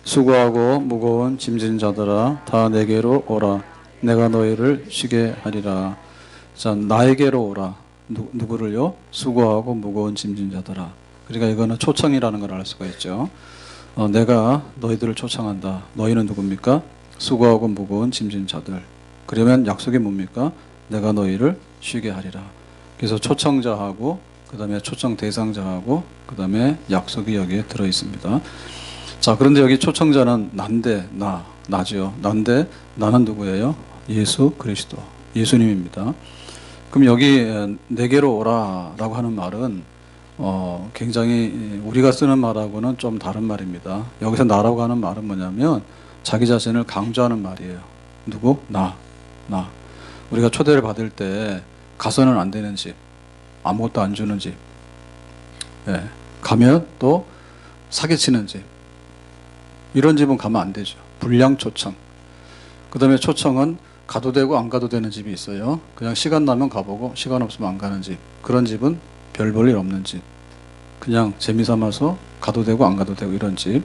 수고하고 무거운 짐진 자들아 다 내게로 오라. 내가 너희를 쉬게 하리라. 자, 나에게로 오라. 누구를요? 수고하고 무거운 짐진 자들아. 그러니까 이거는 초청이라는 걸 알 수가 있죠. 내가 너희들을 초청한다. 너희는 누굽니까? 수고하고 무거운 짐진 자들. 그러면 약속이 뭡니까? 내가 너희를 쉬게 하리라. 그래서 초청자하고 그 다음에 초청 대상자하고 그 다음에 약속이 여기에 들어 있습니다. 자, 그런데 여기 초청자는 난데 나죠. 난데 나는 누구예요? 예수 그리스도, 예수님입니다. 그럼 여기 내게로 오라라고 하는 말은 굉장히 우리가 쓰는 말하고는 좀 다른 말입니다. 여기서 나라고 하는 말은 뭐냐면 자기 자신을 강조하는 말이에요. 누구? 나. 우리가 초대를 받을 때 가서는 안 되는 집, 아무것도 안 주는 집, 가면 또 사기치는 집, 이런 집은 가면 안 되죠. 불량 초청. 그 다음에 초청은 가도 되고 안 가도 되는 집이 있어요. 그냥 시간 나면 가보고 시간 없으면 안 가는 집. 그런 집은 별 볼 일 없는 집. 그냥 재미삼아서 가도 되고 안 가도 되고 이런 집.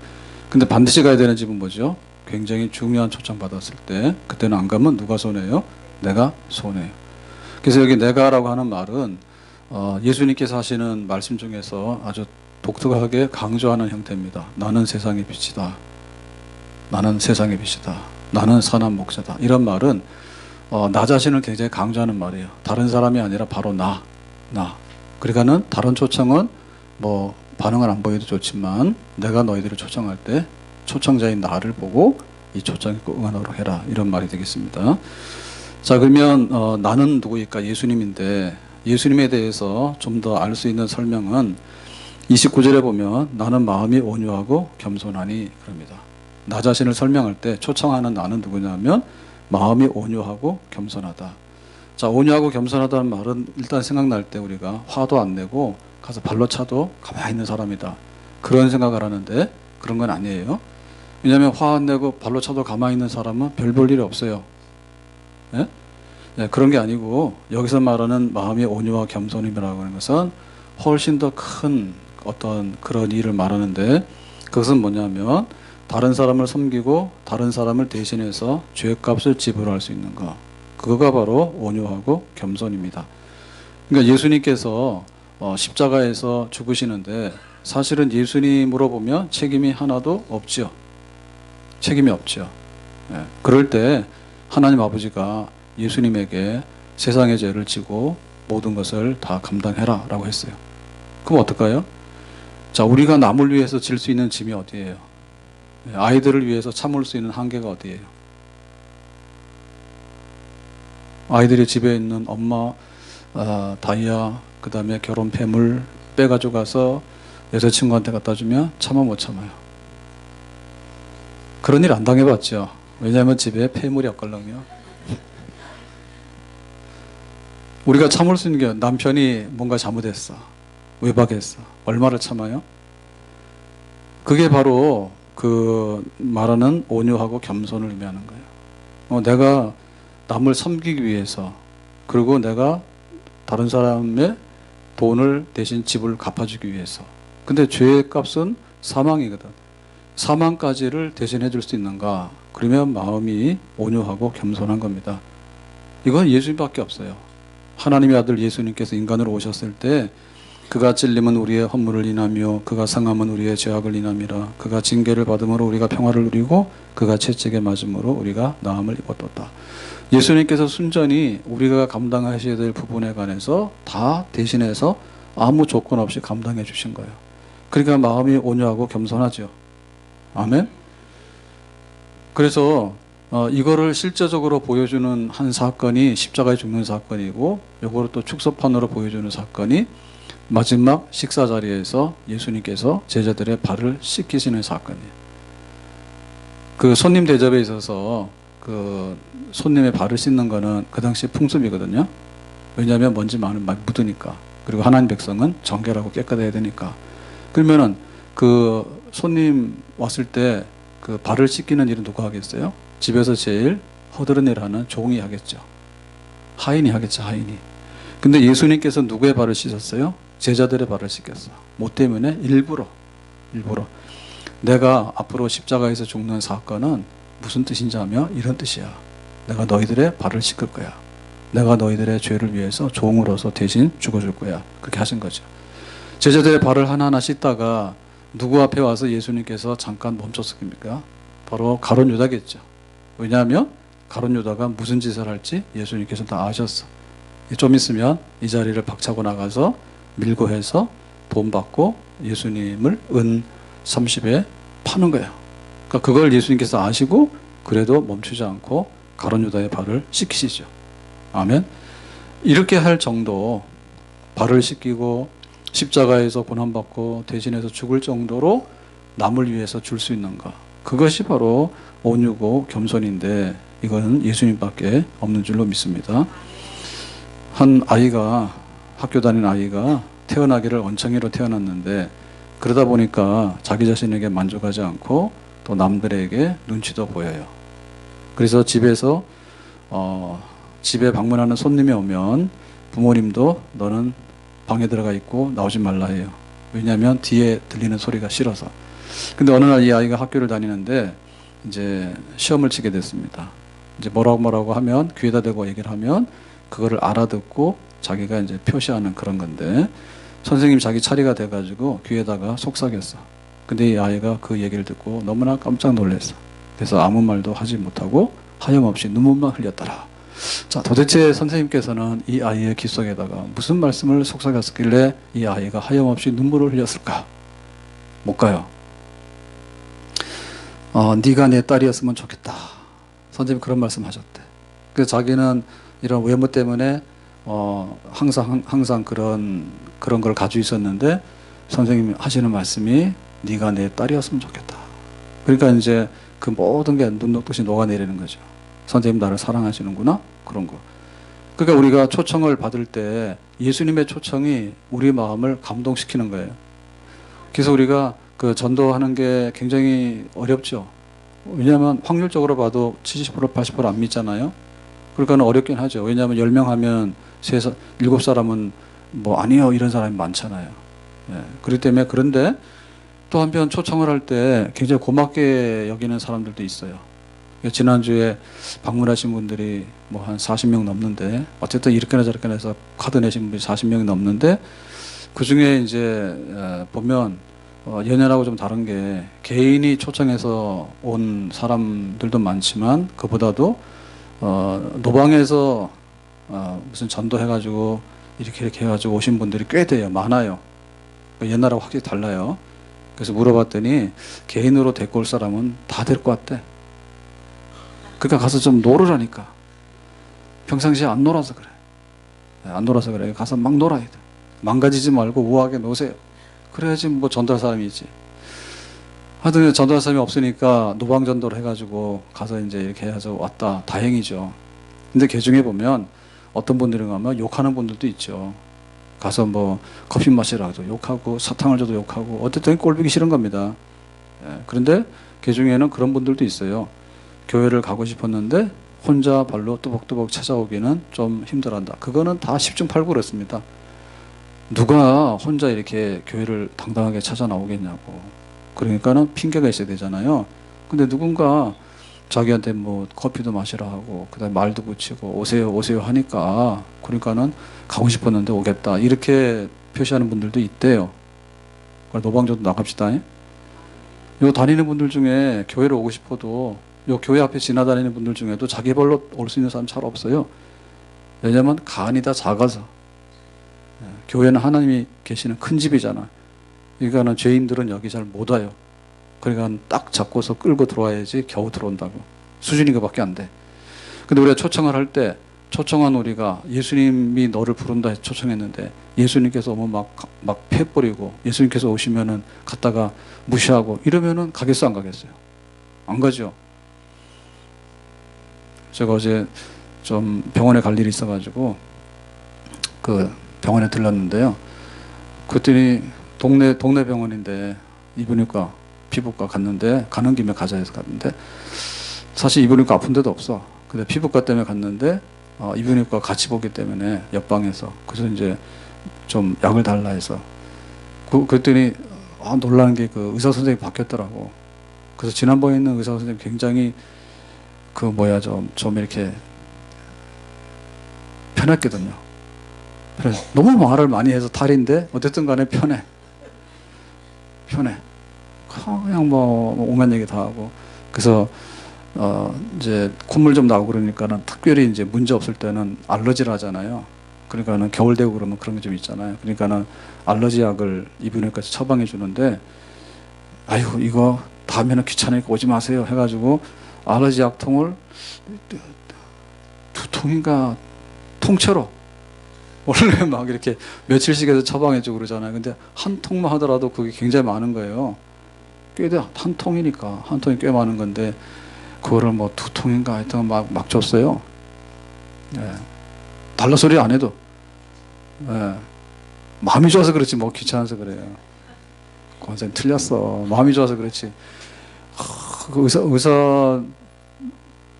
근데 반드시 가야 되는 집은 뭐죠? 굉장히 중요한 초청 받았을 때 그때는 안 가면 누가 손해요? 내가 손해요. 그래서 여기 내가라고 하는 말은 예수님께서 하시는 말씀 중에서 아주 독특하게 강조하는 형태입니다. 나는 세상의 빛이다. 나는 세상의 빛이다. 나는 선한 목자다. 이런 말은 나 자신을 굉장히 강조하는 말이에요. 다른 사람이 아니라 바로 나. 그러니까는 다른 초청은 뭐 반응을 안 보여도 좋지만 내가 너희들을 초청할 때 초청자인 나를 보고 이 초청에 응하도록 해라. 이런 말이 되겠습니다. 자, 그러면 나는 누구일까? 예수님인데 예수님에 대해서 좀 더 알 수 있는 설명은 29절에 보면 나는 마음이 온유하고 겸손하니 그럽니다. 나 자신을 설명할 때 초청하는 나는 누구냐면 마음이 온유하고 겸손하다. 자, 온유하고 겸손하다는 말은 일단 생각날 때 우리가 화도 안 내고 가서 발로 차도 가만히 있는 사람이다. 그런 생각을 하는데 그런 건 아니에요. 왜냐하면 화 안 내고 발로 차도 가만히 있는 사람은 별 볼 일이 없어요. 예? 그런 게 아니고 여기서 말하는 마음이 온유와 겸손임이라고 하는 것은 훨씬 더 큰 어떤 그런 일을 말하는데 그것은 뭐냐면 다른 사람을 섬기고 다른 사람을 대신해서 죄값을 지불할 수 있는 것. 그거가 바로 온유하고 겸손입니다. 그러니까 예수님께서 십자가에서 죽으시는데 사실은 예수님으로 보면 책임이 하나도 없죠. 책임이 없죠. 그럴 때 하나님 아버지가 예수님에게 세상의 죄를 지고 모든 것을 다 감당해라 라고 했어요. 그럼 어떨까요? 자, 우리가 남을 위해서 질 수 있는 짐이 어디예요? 아이들을 위해서 참을 수 있는 한계가 어디예요? 아이들이 집에 있는 엄마 다이아 그 다음에 결혼 폐물 빼가지고 가서 여자친구한테 갖다 주면 참아 못 참아요. 그런 일 안 당해봤죠. 왜냐하면 집에 폐물이 없걸랑요. 우리가 참을 수 있는 게 남편이 뭔가 잘못했어. 외박했어. 얼마를 참아요? 그게 바로 그 말하는 온유하고 겸손을 의미하는 거예요. 내가 남을 섬기기 위해서 그리고 내가 다른 사람의 돈을 대신 집을 갚아주기 위해서. 근데 죄의 값은 사망이거든. 사망까지를 대신해 줄 수 있는가? 그러면 마음이 온유하고 겸손한 겁니다. 이건 예수님밖에 없어요. 하나님의 아들 예수님께서 인간으로 오셨을 때 그가 찔림은 우리의 허물을 인하며 그가 상함은 우리의 죄악을 인함이라. 그가 징계를 받음으로 우리가 평화를 누리고 그가 채찍에 맞음으로 우리가 나음을 입었도다. 예수님께서 순전히 우리가 감당하셔야 될 부분에 관해서 다 대신해서 아무 조건 없이 감당해 주신 거예요. 그러니까 마음이 온유하고 겸손하죠. 아멘. 그래서 이거를 실제적으로 보여주는 한 사건이 십자가에 죽는 사건이고 요거를 또 축소판으로 보여주는 사건이 마지막 식사 자리에서 예수님께서 제자들의 발을 씻기시는 사건이에요. 그 손님 대접에 있어서 그 손님의 발을 씻는 거는 그 당시 풍습이거든요. 왜냐하면 먼지 많이 묻으니까. 그리고 하나님 백성은 정결하고 깨끗해야 되니까. 그러면은 그 손님 왔을 때 그 발을 씻기는 일은 누가 하겠어요? 집에서 제일 허드렛 일 하는 종이 하겠죠. 하인이 하겠죠, 하인이. 근데 예수님께서 누구의 발을 씻었어요? 제자들의 발을 씻겼어. 뭐 때문에? 일부러. 내가 앞으로 십자가에서 죽는 사건은 무슨 뜻인지 하면 이런 뜻이야. 내가 너희들의 발을 씻을 거야. 내가 너희들의 죄를 위해서 종으로서 대신 죽어줄 거야. 그렇게 하신 거죠. 제자들의 발을 하나하나 씻다가 누구 앞에 와서 예수님께서 잠깐 멈췄습니까? 바로 가룟 유다겠죠. 왜냐하면 가룟 유다가 무슨 짓을 할지 예수님께서 다 아셨어. 좀 있으면 이 자리를 박차고 나가서 밀고 해서 돈 받고 예수님을 은 30에 파는 거예요. 그러니까 그걸 예수님께서 아시고 그래도 멈추지 않고 가룟 유다의 발을 씻기시죠. 아멘. 이렇게 할 정도 발을 씻기고 십자가에서 고난받고 대신해서 죽을 정도로 남을 위해서 줄 수 있는가. 그것이 바로 온유고 겸손인데 이거는 예수님밖에 없는 줄로 믿습니다. 한 아이가 학교 다니는 아이가 태어나기를 언창이로 태어났는데 그러다 보니까 자기 자신에게 만족하지 않고 또 남들에게 눈치도 보여요. 그래서 집에서 집에 방문하는 손님이 오면 부모님도 너는 방에 들어가 있고 나오지 말라 해요. 왜냐하면 뒤에 들리는 소리가 싫어서. 근데 어느 날 이 아이가 학교를 다니는데 이제 시험을 치게 됐습니다. 이제 뭐라고 하면 귀에다 대고 얘기를 하면 그거를 알아듣고 자기가 이제 표시하는 그런 건데 선생님이 자기 차례가 돼가지고 귀에다가 속삭였어. 근데 이 아이가 그 얘기를 듣고 너무나 깜짝 놀랐어. 그래서 아무 말도 하지 못하고 하염없이 눈물만 흘렸더라. 자, 도대체 선생님께서는 이 아이의 귀 속에다가 무슨 말씀을 속삭였길래 이 아이가 하염없이 눈물을 흘렸을까? 못 가요. 네가 내 딸이었으면 좋겠다. 선생님이 그런 말씀 하셨대. 그래서 자기는 이런 외모 때문에 항상 그런 걸 가지고 있었는데 선생님이 하시는 말씀이 네가 내 딸이었으면 좋겠다. 그러니까 이제 그 모든 게 눈 녹듯이 녹아내리는 거죠. 선생님 나를 사랑하시는구나? 그런 거. 그러니까 우리가 초청을 받을 때 예수님의 초청이 우리 마음을 감동시키는 거예요. 그래서 우리가 그 전도하는 게 굉장히 어렵죠. 왜냐하면 확률적으로 봐도 70% 80%안 믿잖아요. 그러니까 어렵긴 하죠. 왜냐하면 10명 하면 7사람은 뭐 아니요 이런 사람이 많잖아요. 예. 그렇기 때문에 그런데 또 한편 초청을 할 때 굉장히 고맙게 여기는 사람들도 있어요. 지난주에 방문하신 분들이 뭐 한 40명 넘는데 어쨌든 이렇게나 저렇게나 해서 카드 내신 분이 40명이 넘는데 그 중에 이제 보면 연연하고 좀 다른 게 개인이 초청해서 온 사람들도 많지만 그보다도 노방에서 무슨 전도해가지고 이렇게 해가지고 오신 분들이 꽤 돼요. 많아요. 옛날하고 확실히 달라요. 그래서 물어봤더니 개인으로 데리고 올 사람은 다 데리고 왔대. 그러니까 가서 좀 놀으라니까. 평상시에 안 놀아서 그래. 안 놀아서 그래. 가서 막 놀아야 돼. 망가지지 말고 우아하게 노세요. 그래야지 뭐 전도할 사람이지. 하여튼 전도할 사람이 없으니까 노방전도를 해가지고 가서 이제 이렇게 해서 왔다. 다행이죠. 근데 그 중에 보면 어떤 분들이 가면 욕하는 분들도 있죠. 가서 뭐 커피 마시라고 욕하고 사탕을 줘도 욕하고 어쨌든 꼴보기 싫은 겁니다. 예, 그런데 그 중에는 그런 분들도 있어요. 교회를 가고 싶었는데 혼자 발로 뚜벅뚜벅 찾아오기는 좀 힘들어한다. 그거는 다 10중 8구 그렇습니다. 누가 혼자 이렇게 교회를 당당하게 찾아 나오겠냐고. 그러니까는 핑계가 있어야 되잖아요. 근데 누군가 자기한테 뭐 커피도 마시라 하고 그다음에 말도 붙이고 오세요 오세요 하니까 그러니까는 가고 싶었는데 오겠다 이렇게 표시하는 분들도 있대요. 노방전도 나갑시다. 요 다니는 분들 중에 교회를 오고 싶어도 요 교회 앞에 지나다니는 분들 중에도 자기 발로 올 수 있는 사람 잘 없어요. 왜냐면 간이 다 작아서. 교회는 하나님이 계시는 큰 집이잖아. 그러니까는 죄인들은 여기 잘 못 와요. 그러니까 딱 잡고서 끌고 들어와야지 겨우 들어온다고. 수준이 그밖에 안 돼. 근데 우리가 초청을 할 때 초청한 우리가 예수님이 너를 부른다 해서 초청했는데 예수님께서 오면 막 패버리고 예수님께서 오시면은 갔다가 무시하고 이러면은 가겠어 안 가겠어요? 안 가죠. 제가 어제 좀 병원에 갈 일이 있어가지고 그 병원에 들렀는데요. 그랬더니 동네 병원인데 이비인후과 피부과 갔는데 가는 김에 가자 해서 갔는데 사실 이비인후과 아픈 데도 없어. 근데 피부과 때문에 갔는데 이비인후과 같이 보기 때문에 옆방에서 그래서 이제 좀 약을 달라 해서 그랬더니 놀라는 게 그 의사 선생님이 바뀌었더라고. 그래서 지난번에 있는 의사 선생님 굉장히 좀 이렇게 편했거든요. 그래서 너무 말을 많이 해서 탈인데 어쨌든 간에 편해. 그냥 뭐 온갖 얘기 다 하고. 그래서 이제 콧물 좀 나오고 그러니까는 특별히 이제 문제 없을 때는 알러지를 하잖아요. 그러니까는 겨울 되고 그러면 그런 게 좀 있잖아요. 그러니까는 알러지 약을 이비인후과에서 처방해 주는데, 아이고 이거 다음에는 귀찮으니까 오지 마세요 해가지고 알러지 약통을 2통인가 통째로 원래 막 이렇게 며칠씩 해서 처방해 주고 그러잖아요. 근데 한 통만 하더라도 그게 굉장히 많은 거예요. 한 통이니까 한 통이 꽤 많은 건데 그거를 뭐 2통인가 하여튼 막 줬어요. 예. 달라 소리 안 해도. 예. 마음이 좋아서 그렇지 뭐 귀찮아서 그래요. 권사님 틀렸어. 마음이 좋아서 그렇지. 그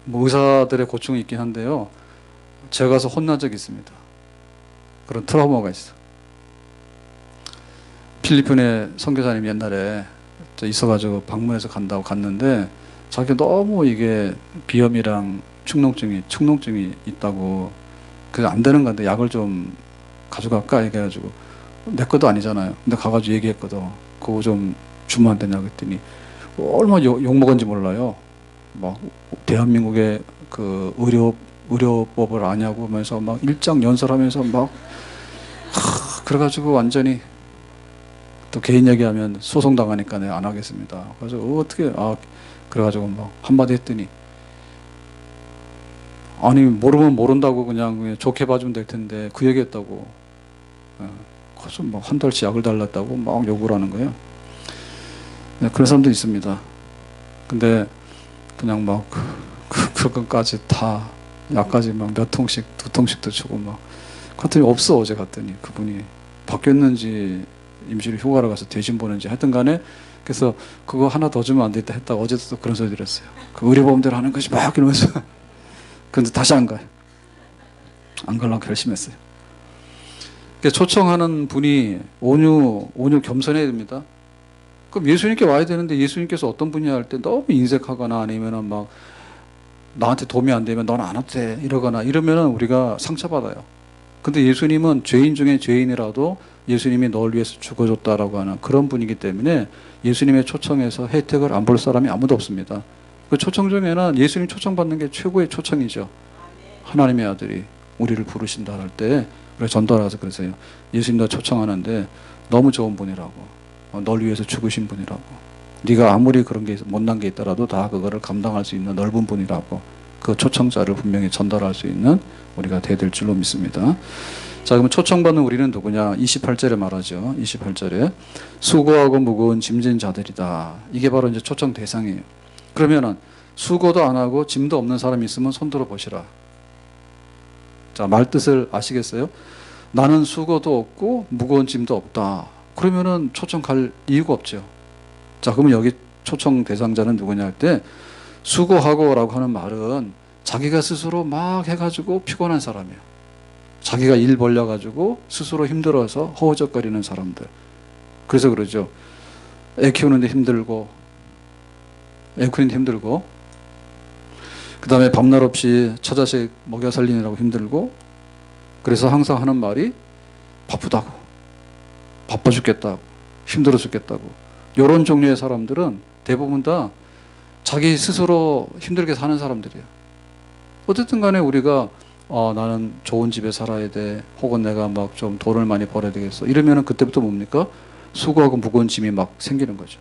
의사들의 고충이 있긴 한데요. 제가 가서 혼난 적이 있습니다. 그런 트라우마가 있어. 필리핀에 선교사님 옛날에 있어가지고 방문해서 간다고 갔는데 자기가 너무 이게 비염이랑 축농증이 있다고 그래서 안 되는 건데 약을 좀 가져갈까 얘기해가지고 내 것도 아니잖아요. 근데 가가지고 얘기했거든. 그거 좀 주면 안 되냐 그랬더니 얼마나 욕먹은지 몰라요. 막 대한민국의 그 의료법을 아냐고 하면서 막 일장 연설하면서 막 그래가지고 완전히 또 개인 얘기하면 소송 당하니까 내가 안 하겠습니다. 그래서 어떻게 그래가지고 막 한마디 했더니 아니 모르면 모른다고 그냥 좋게 봐주면 될 텐데 그 얘기했다고. 그래서 막 한 달치 약을 달랐다고 막 욕을 하는 거예요. 네, 그런 사람도 있습니다. 근데 그냥 막 그것까지 다 약까지 막 몇 통씩 2통씩도 주고 막 갔더니 없어. 어제 갔더니 그분이 바뀌었는지 임시로 휴가를 가서 대신 보는지 하여튼 간에 그래서 그거 하나 더 주면 안 되겠다 했다. 어제도 또 그런 소리 들었어요. 그 의료보험대로 하는 것이 막 이러면서 근데 다시 안 가요. 안 가려고 결심했어요. 초청하는 분이 온유 겸손해야 됩니다. 그럼 예수님께 와야 되는데 예수님께서 어떤 분이야 할 때 너무 인색하거나 아니면은 막 나한테 도움이 안 되면 넌 안 와도 돼 이러거나 이러면은 우리가 상처받아요. 근데 예수님은 죄인 중에 죄인이라도 예수님이 널 위해서 죽어줬다라고 하는 그런 분이기 때문에 예수님의 초청에서 혜택을 안 볼 사람이 아무도 없습니다. 그 초청 중에는 예수님 초청받는 게 최고의 초청이죠. 하나님의 아들이 우리를 부르신다 할 때 우리가 전달하서 그러세요. 예수님 너 초청하는데 너무 좋은 분이라고. 널 위해서 죽으신 분이라고. 네가 아무리 그런 게 못난 게 있더라도 다 그거를 감당할 수 있는 넓은 분이라고. 그 초청자를 분명히 전달할 수 있는 우리가 돼야 될 줄로 믿습니다. 자, 그러면 초청받는 우리는 누구냐? 28절에 말하죠. 28절에 수고하고 무거운 짐진 자들이다. 이게 바로 이제 초청 대상이에요. 그러면은 수고도 안 하고 짐도 없는 사람이 있으면 손 들어 보시라. 자, 말 뜻을 아시겠어요? 나는 수고도 없고 무거운 짐도 없다. 그러면은 초청 갈 이유가 없죠. 자, 그러면 여기 초청 대상자는 누구냐 할 때 수고하고라고 하는 말은 자기가 스스로 막 해가지고 피곤한 사람이에요. 자기가 일 벌려가지고 스스로 힘들어서 허우적거리는 사람들. 그래서 그러죠. 애 키우는데 힘들고 그 다음에 밤낮 없이 처자식 먹여 살리느라고 힘들고 그래서 항상 하는 말이 바쁘다고 바빠 죽겠다고 힘들어 죽겠다고 이런 종류의 사람들은 대부분 다 자기 스스로 힘들게 사는 사람들이에요. 어쨌든 간에 우리가 나는 좋은 집에 살아야 돼 혹은 내가 막 좀 돈을 많이 벌어야 되겠어 이러면은 그때부터 뭡니까? 수고하고 무거운 짐이 막 생기는 거죠.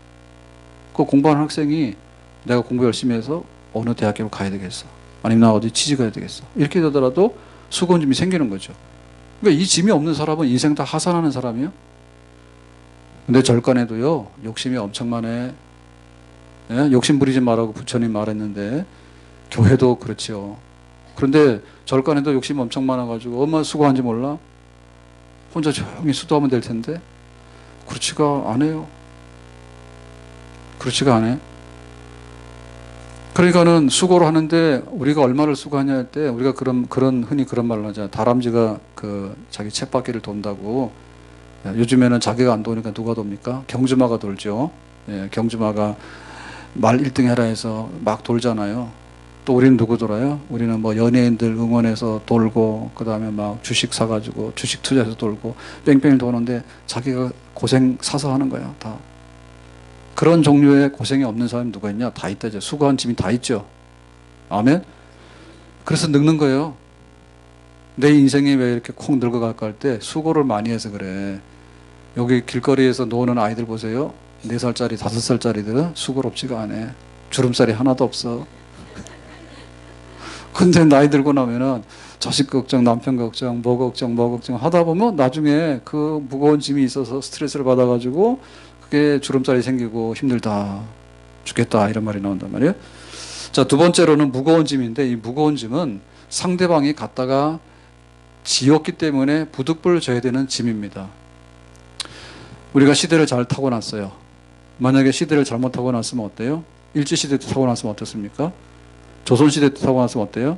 그 공부하는 학생이 내가 공부 열심히 해서 어느 대학교를 가야 되겠어 아니면 나 어디 취직해야 되겠어 이렇게 되더라도 수고한 짐이 생기는 거죠. 그러니까 이 짐이 없는 사람은 인생 다 하산하는 사람이에요. 근데 절간에도요 욕심이 엄청 많아. 예? 욕심 부리지 말라고 부처님 말했는데 교회도 그렇지요. 그런데 절간에도 욕심이 엄청 많아가지고 얼마나 수고한지 몰라? 혼자 조용히 수도하면 될 텐데 그렇지가 않아요. 그렇지가 않아요. 그러니까는 수고를 하는데 우리가 얼마를 수고하냐 할 때 우리가 흔히 그런 말을 하잖아요. 다람쥐가 그 자기 쳇바퀴를 돈다고 요즘에는 자기가 안 도니까 누가 돕니까? 경주마가 돌죠. 예, 경주마가 말 1등 해라 해서 막 돌잖아요. 또 우리는 누구 돌아요? 우리는 뭐 연예인들 응원해서 돌고, 그 다음에 막 주식 사가지고 주식 투자해서 돌고 뺑뺑이 도는데 자기가 고생 사서 하는 거야, 다. 그런 종류의 고생이 없는 사람이 누가 있냐? 다 있다 이제. 수고한 짐이 다 있죠. 아멘. 그래서 늙는 거예요. 내 인생이 왜 이렇게 콩 늙어갈까 할 때 수고를 많이 해서 그래. 여기 길거리에서 노는 아이들 보세요. 4살짜리, 5살짜리들은 수고롭지가 않아. 주름살이 하나도 없어. 근데 나이 들고 나면은 자식 걱정, 남편 걱정, 뭐 걱정, 뭐 걱정 하다 보면 나중에 그 무거운 짐이 있어서 스트레스를 받아가지고 그게 주름살이 생기고 힘들다, 죽겠다, 이런 말이 나온단 말이에요. 자, 두 번째로는 무거운 짐인데, 이 무거운 짐은 상대방이 갖다가 지었기 때문에 부득불 져야 되는 짐입니다. 우리가 시대를 잘 타고났어요. 만약에 시대를 잘못 타고났으면 어때요? 일제시대 때 타고났으면 어떻습니까? 조선시대 때 타고났으면 어때요?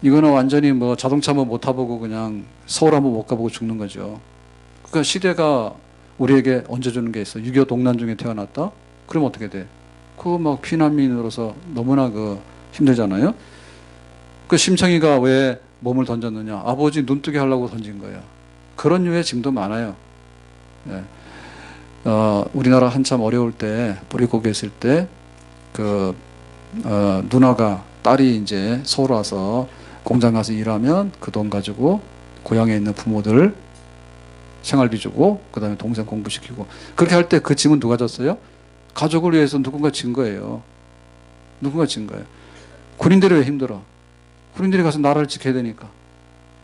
이거는 완전히 뭐 자동차 한번 못 타보고 그냥 서울 한번 못 가보고 죽는 거죠. 그러니까 시대가 우리에게 얹어주는 게 있어. 6.25 동란 중에 태어났다? 그럼 어떻게 돼? 그거 막 피난민으로서 너무나 힘들잖아요? 그 심청이가 왜 몸을 던졌느냐? 아버지 눈뜨게 하려고 던진 거예요. 그런 류의 짐도 많아요. 예. 우리나라 한참 어려울 때, 뿌리고개 있을 때, 누나가, 딸이 이제 서울 와서 공장 가서 일하면 그 돈 가지고 고향에 있는 부모들 생활비 주고, 그 다음에 동생 공부시키고. 그렇게 할 때 그 짐은 누가 졌어요? 가족을 위해서 누군가 진 거예요. 누군가 진 거예요. 군인들이 왜 힘들어? 군인들이 가서 나라를 지켜야 되니까.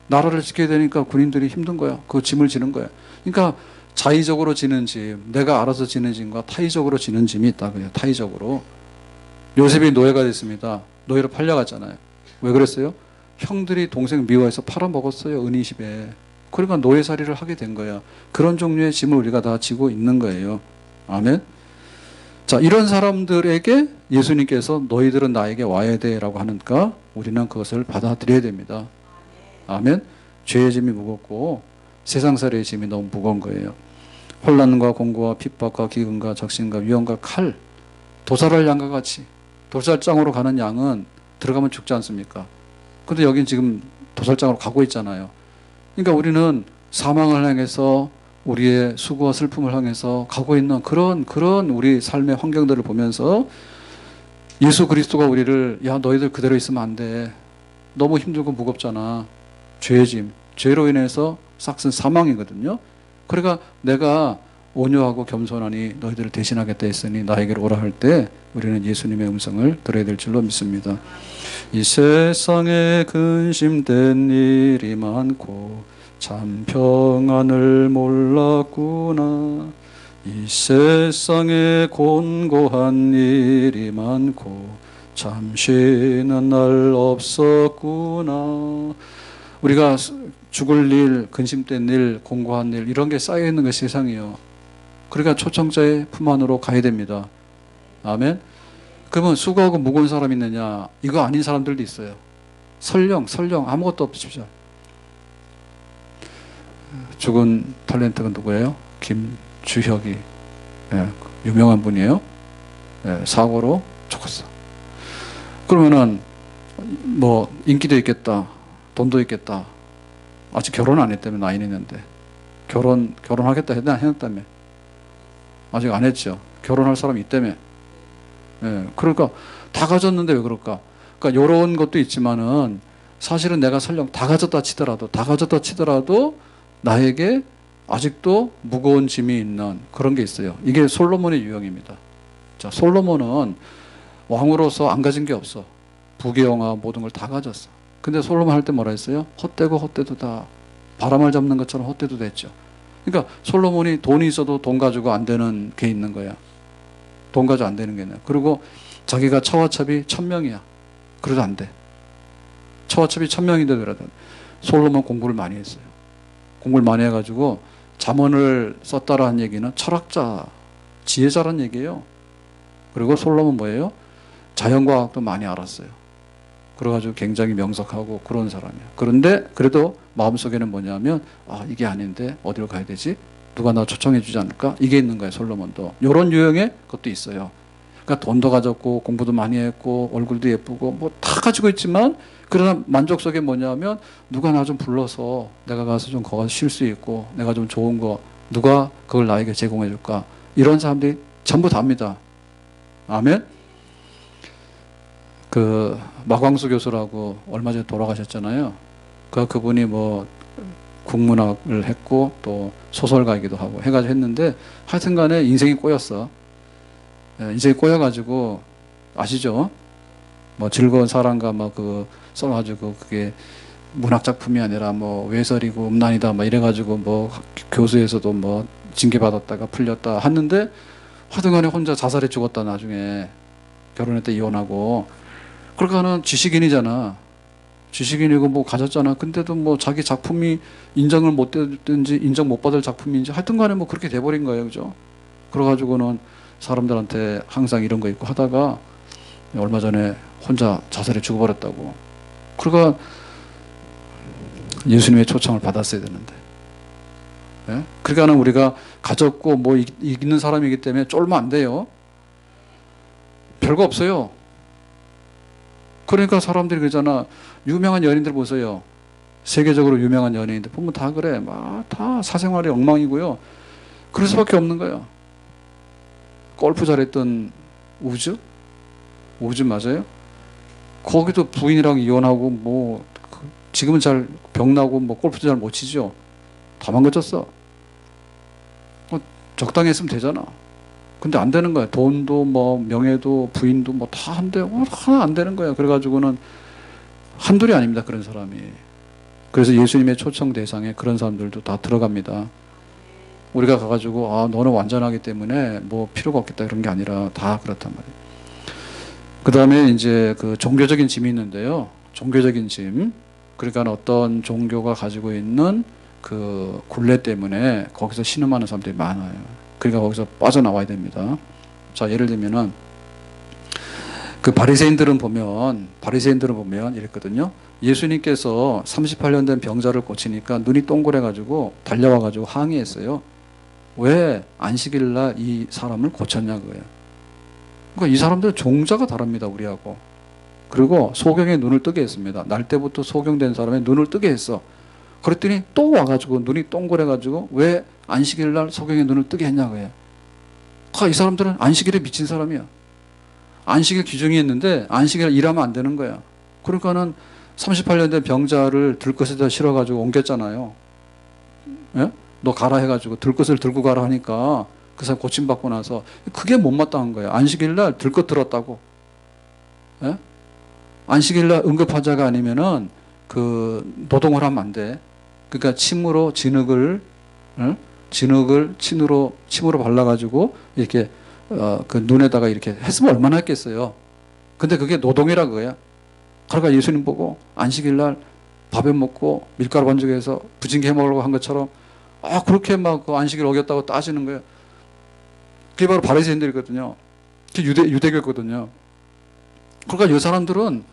나라를 지켜야 되니까 군인들이 힘든 거야. 그 짐을 지는 거야. 그러니까 자의적으로 지는 짐, 내가 알아서 지는 짐과 타의적으로 지는 짐이 있다. 그냥 타의적으로. 요셉이 노예가 됐습니다. 노예로 팔려갔잖아요. 왜 그랬어요? 형들이 동생 미워해서 팔아먹었어요. 은이십에. 그러니까 노예살이를 하게 된 거야. 그런 종류의 짐을 우리가 다 지고 있는 거예요. 아멘. 자, 이런 사람들에게 예수님께서 너희들은 나에게 와야 돼 라고 하니까 우리는 그것을 받아들여야 됩니다. 아멘. 죄의 짐이 무겁고 세상살이의 짐이 너무 무거운 거예요. 혼란과 공고와 핍박과 기근과 적신과 위험과 칼, 도살할 양과 같이. 도살장으로 가는 양은 들어가면 죽지 않습니까? 근데 여긴 지금 도살장으로 가고 있잖아요. 그러니까 우리는 사망을 향해서 우리의 수고와 슬픔을 향해서 가고 있는 그런 우리 삶의 환경들을 보면서 예수 그리스도가 우리를, 야, 너희들 그대로 있으면 안 돼. 너무 힘들고 무겁잖아. 죄의 짐. 죄로 인해서 싹슨 사망이거든요. 그러니까 내가 온유하고 겸손하니 너희들을 대신하겠다 했으니 나에게로 오라 할 때 우리는 예수님의 음성을 들어야 될 줄로 믿습니다. 이 세상에 근심된 일이 많고 참 평안을 몰랐구나. 이 세상에 곤고한 일이 많고 참 쉬는 날 없었구나. 우리가 죽을 일, 근심된 일, 공고한 일, 이런 게 쌓여있는 게 세상이에요. 그러니까 초청자의 품 안으로 가야 됩니다. 아멘. 그러면 수고하고 무거운 사람 있느냐? 이거 아닌 사람들도 있어요. 설령 아무것도 없으십시오. 죽은 탤런트가 누구예요? 김주혁이. 예, 유명한 분이에요. 예, 사고로 죽었어. 그러면은 뭐 인기도 있겠다, 돈도 있겠다. 아직 결혼 안 했다며. 나이는 있는데 결혼하겠다 했다며. 아직 안 했죠. 결혼할 사람이 있다며. 예, 그러니까 다 가졌는데 왜 그럴까? 그러니까 이런 것도 있지만은 사실은 내가 설령 다 가졌다 치더라도 나에게 아직도 무거운 짐이 있는 그런 게 있어요. 이게 솔로몬의 유형입니다. 자, 솔로몬은 왕으로서 안 가진 게 없어. 부귀영화 모든 걸 다 가졌어. 근데 솔로몬 할 때 뭐라 했어요? 헛되도 다 바람을 잡는 것처럼 헛되도 됐죠. 그러니까 솔로몬이 돈이 있어도 돈 가지고 안 되는 게 있는 거야. 돈 가지고 안 되는 게 있는 거야. 그리고 자기가 처와첩이 1000명이야. 그래도 안 돼. 처와첩이 1000명인데도 그래도 안 돼. 솔로몬 공부를 많이 했어요. 공부를 많이 해가지고 잠언을 썼다라는 얘기는 철학자, 지혜자란 얘기예요. 그리고 솔로몬 뭐예요? 자연과학도 많이 알았어요. 그래가지고 굉장히 명석하고 그런 사람이에요. 그런데 그래도 마음속에는 뭐냐면, 아, 이게 아닌데 어디로 가야 되지? 누가 나 초청해 주지 않을까? 이게 있는 거예요. 솔로몬도. 이런 유형의 것도 있어요. 그러니까 돈도 가졌고 공부도 많이 했고 얼굴도 예쁘고 뭐 다 가지고 있지만 그러나 만족 속에 뭐냐면 누가 나 좀 불러서 내가 가서 좀 거기서 쉴 수 있고 내가 좀 좋은 거 누가 그걸 나에게 제공해 줄까? 이런 사람들이 전부 다입니다. 아멘. 그 마광수 교수라고 얼마 전에 돌아가셨잖아요. 그분이 뭐 국문학을 했고 또 소설가이기도 하고 해가지고 했는데 하여튼간에 인생이 꼬였어. 인생이 꼬여가지고 아시죠? 뭐 즐거운 사랑과 뭐 그 써가지고 그게 문학 작품이 아니라 뭐 외설이고 음란이다 뭐 이래가지고 뭐 교수에서도 뭐 징계 받았다가 풀렸다 했는데 하여튼간에 혼자 자살해 죽었다. 나중에 결혼했다 이혼하고. 그러니까는 지식인이잖아. 지식인이고 뭐 가졌잖아. 근데도 뭐 자기 작품이 인정을 못 되든지 인정 못 받을 작품인지 하여튼간에 뭐 그렇게 돼버린 거예요, 그죠? 그래가지고는 사람들한테 항상 이런 거 있고 하다가 얼마 전에 혼자 자살해 죽어버렸다고. 그러니까 예수님의 초청을 받았어야 되는데. 예? 그러니까는 우리가 가졌고 뭐 있는 사람이기 때문에 쫄면 안 돼요. 별거 없어요. 그러니까 사람들이 그러잖아. 유명한 연예인들 보세요. 세계적으로 유명한 연예인들 보면 다 그래. 막 다 사생활이 엉망이고요. 그럴 수밖에 없는 거예요. 골프 잘했던 우즈? 우즈 맞아요? 거기도 부인이랑 이혼하고 뭐 지금은 잘 병나고 뭐 골프도 잘 못 치죠. 다 망가졌어. 적당히 했으면 되잖아. 근데 안 되는 거야. 돈도 뭐 명예도 부인도 뭐 다 한대. 하나 안 되는 거야. 그래가지고는 한둘이 아닙니다. 그런 사람이. 그래서 예수님의 초청 대상에 그런 사람들도 다 들어갑니다. 우리가 가가지고 아 너는 완전하기 때문에 뭐 필요가 없겠다 그런 게 아니라 다 그렇단 말이에요. 그 다음에 이제 그 종교적인 짐이 있는데요. 종교적인 짐. 그러니까 어떤 종교가 가지고 있는 그 굴레 때문에 거기서 신음하는 사람들이 많아요. 그러니까 거기서 빠져나와야 됩니다. 자, 예를 들면은 그 바리새인들은 보면 이랬거든요. 예수님께서 38년 된 병자를 고치니까 눈이 동그래 가지고 달려와 가지고 항의했어요. 왜 안식일 날 이 사람을 고쳤냐 그거예요. 그러니까 이 사람들은 종자가 다릅니다, 우리하고. 그리고 소경의 눈을 뜨게 했습니다. 날 때부터 소경된 사람의 눈을 뜨게 했어. 그랬더니 또 와가지고 눈이 동그래가지고 왜 안식일 날 소경의 눈을 뜨게 했냐고요. 이 사람들은 안식일에 미친 사람이야. 안식일 규정이 있는데 안식일 일하면 안 되는 거야. 그러니까는 38년 된 병자를 들것에다 실어가지고 옮겼잖아요. 예? 너 가라 해가지고 들것을 들고 가라 하니까 그 사람 고침받고 나서 그게 못마땅한 거야. 안식일 날 들것 들었다고. 예? 안식일 날 응급환자가 아니면은 그 노동을 하면 안 돼. 그러니까 침으로 진흙을 침으로 발라가지고 이렇게 그 눈에다가 이렇게 했으면 얼마나 했겠어요. 근데 그게 노동이라 그거야. 그러니까 예수님 보고 안식일 날 밥에 먹고 밀가루 반죽해서 부침개 해 먹으려고 한 것처럼 그렇게 막 그 안식일 어겼다고 따지는 거예요. 그게 바로 바리새인들이거든요. 그게 유대교거든요. 그러니까 이 사람들은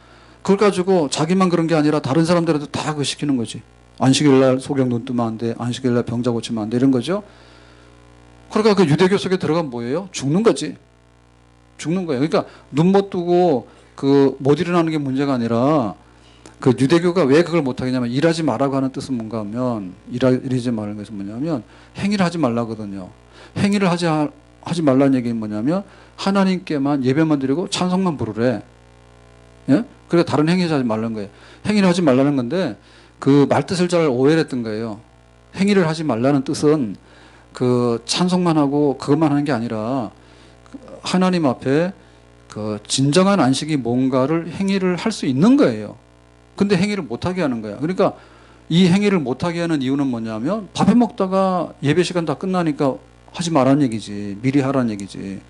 그걸 가지고 자기만 그런 게 아니라 다른 사람들한테 다 그거 시키는 거지. 안식일 날 소경 눈 뜨면 안 돼. 안식일 날 병자 고치면 안 돼. 이런 거죠. 그러니까 그 유대교 속에 들어가면 뭐예요? 죽는 거지. 죽는 거예요. 그러니까 눈 못 뜨고 그 못 일어나는 게 문제가 아니라 그 유대교가 왜 그걸 못 하겠냐면 일하지 말라고 하는 뜻은 뭔가 하면 일하지 말라는 것은 뭐냐면 행위를 하지 말라거든요. 행위를 하지 말라는 얘기는 뭐냐면 하나님께만 예배만 드리고 찬송만 부르래. 예? 그러니까 다른 행위를 하지 말라는 거예요. 행위를 하지 말라는 건데 그 말뜻을 잘 오해를 했던 거예요. 행위를 하지 말라는 뜻은 그 찬송만 하고 그것만 하는 게 아니라 하나님 앞에 그 진정한 안식이 뭔가를 행위를 할 수 있는 거예요. 근데 행위를 못하게 하는 거야. 그러니까 이 행위를 못하게 하는 이유는 뭐냐면 밥을 먹다가 예배 시간 다 끝나니까 하지 말라는 얘기지. 미리 하라는 얘기지.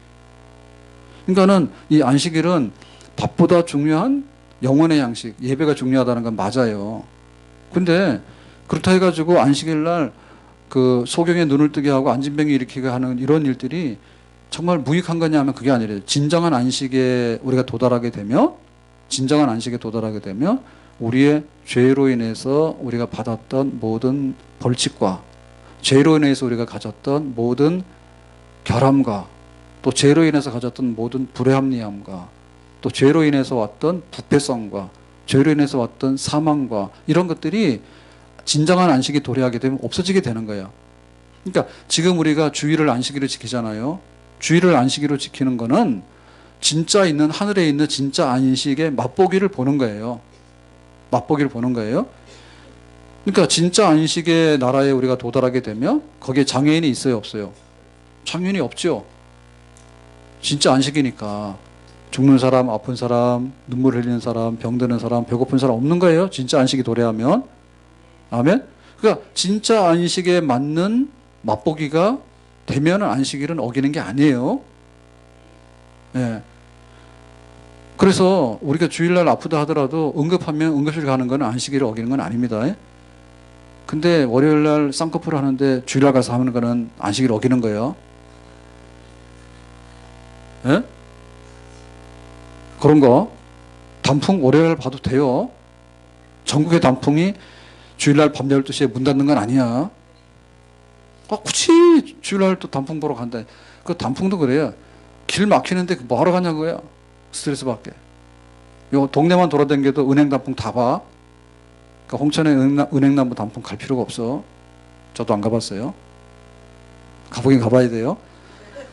그러니까는 이 안식일은 밥보다 중요한 영혼의 양식, 예배가 중요하다는 건 맞아요. 근데 그렇다 해가지고 안식일 날 그 소경의 눈을 뜨게 하고 안진병이 일으키게 하는 이런 일들이 정말 무익한 거냐 하면 그게 아니래요. 진정한 안식에 우리가 도달하게 되면 우리의 죄로 인해서 우리가 받았던 모든 벌칙과 죄로 인해서 우리가 가졌던 모든 결함과 또 죄로 인해서 가졌던 모든 불합리함과 또 죄로 인해서 왔던 부패성과 죄로 인해서 왔던 사망과 이런 것들이 진정한 안식이 도래하게 되면 없어지게 되는 거예요. 그러니까 지금 우리가 주일을 안식일로 지키잖아요. 주일을 안식일로 지키는 거는 진짜 있는 하늘에 있는 진짜 안식의 맛보기를 보는 거예요. 맛보기를 보는 거예요. 그러니까 진짜 안식의 나라에 우리가 도달하게 되면 거기에 장애인이 있어요, 없어요? 장애인이 없죠. 진짜 안식이니까 죽는 사람, 아픈 사람, 눈물 흘리는 사람, 병드는 사람, 배고픈 사람 없는 거예요. 진짜 안식이 도래하면. 아멘. 그러니까 진짜 안식에 맞는 맛보기가 되면은 안식일은 어기는 게 아니에요. 예. 그래서 우리가 주일날 아프다 하더라도 응급하면 응급실 가는 건 안식일을 어기는 건 아닙니다. 근데 월요일날 쌍꺼풀 하는데 주일날 가서 하는 거는 안식일을 어기는 거예요. 예? 그런 거 단풍 월요일 봐도 돼요. 전국의 단풍이 주일날 밤 12시에 문 닫는 건 아니야. 굳이 주일날 또 단풍 보러 간다. 그 단풍도 그래요. 길 막히는데 뭐하러 가냐고요. 스트레스 받게. 요 동네만 돌아다녀도 은행 단풍 다 봐. 그러니까 홍천에 은행나무 단풍 갈 필요가 없어. 저도 안 가봤어요. 가보긴 가봐야 돼요.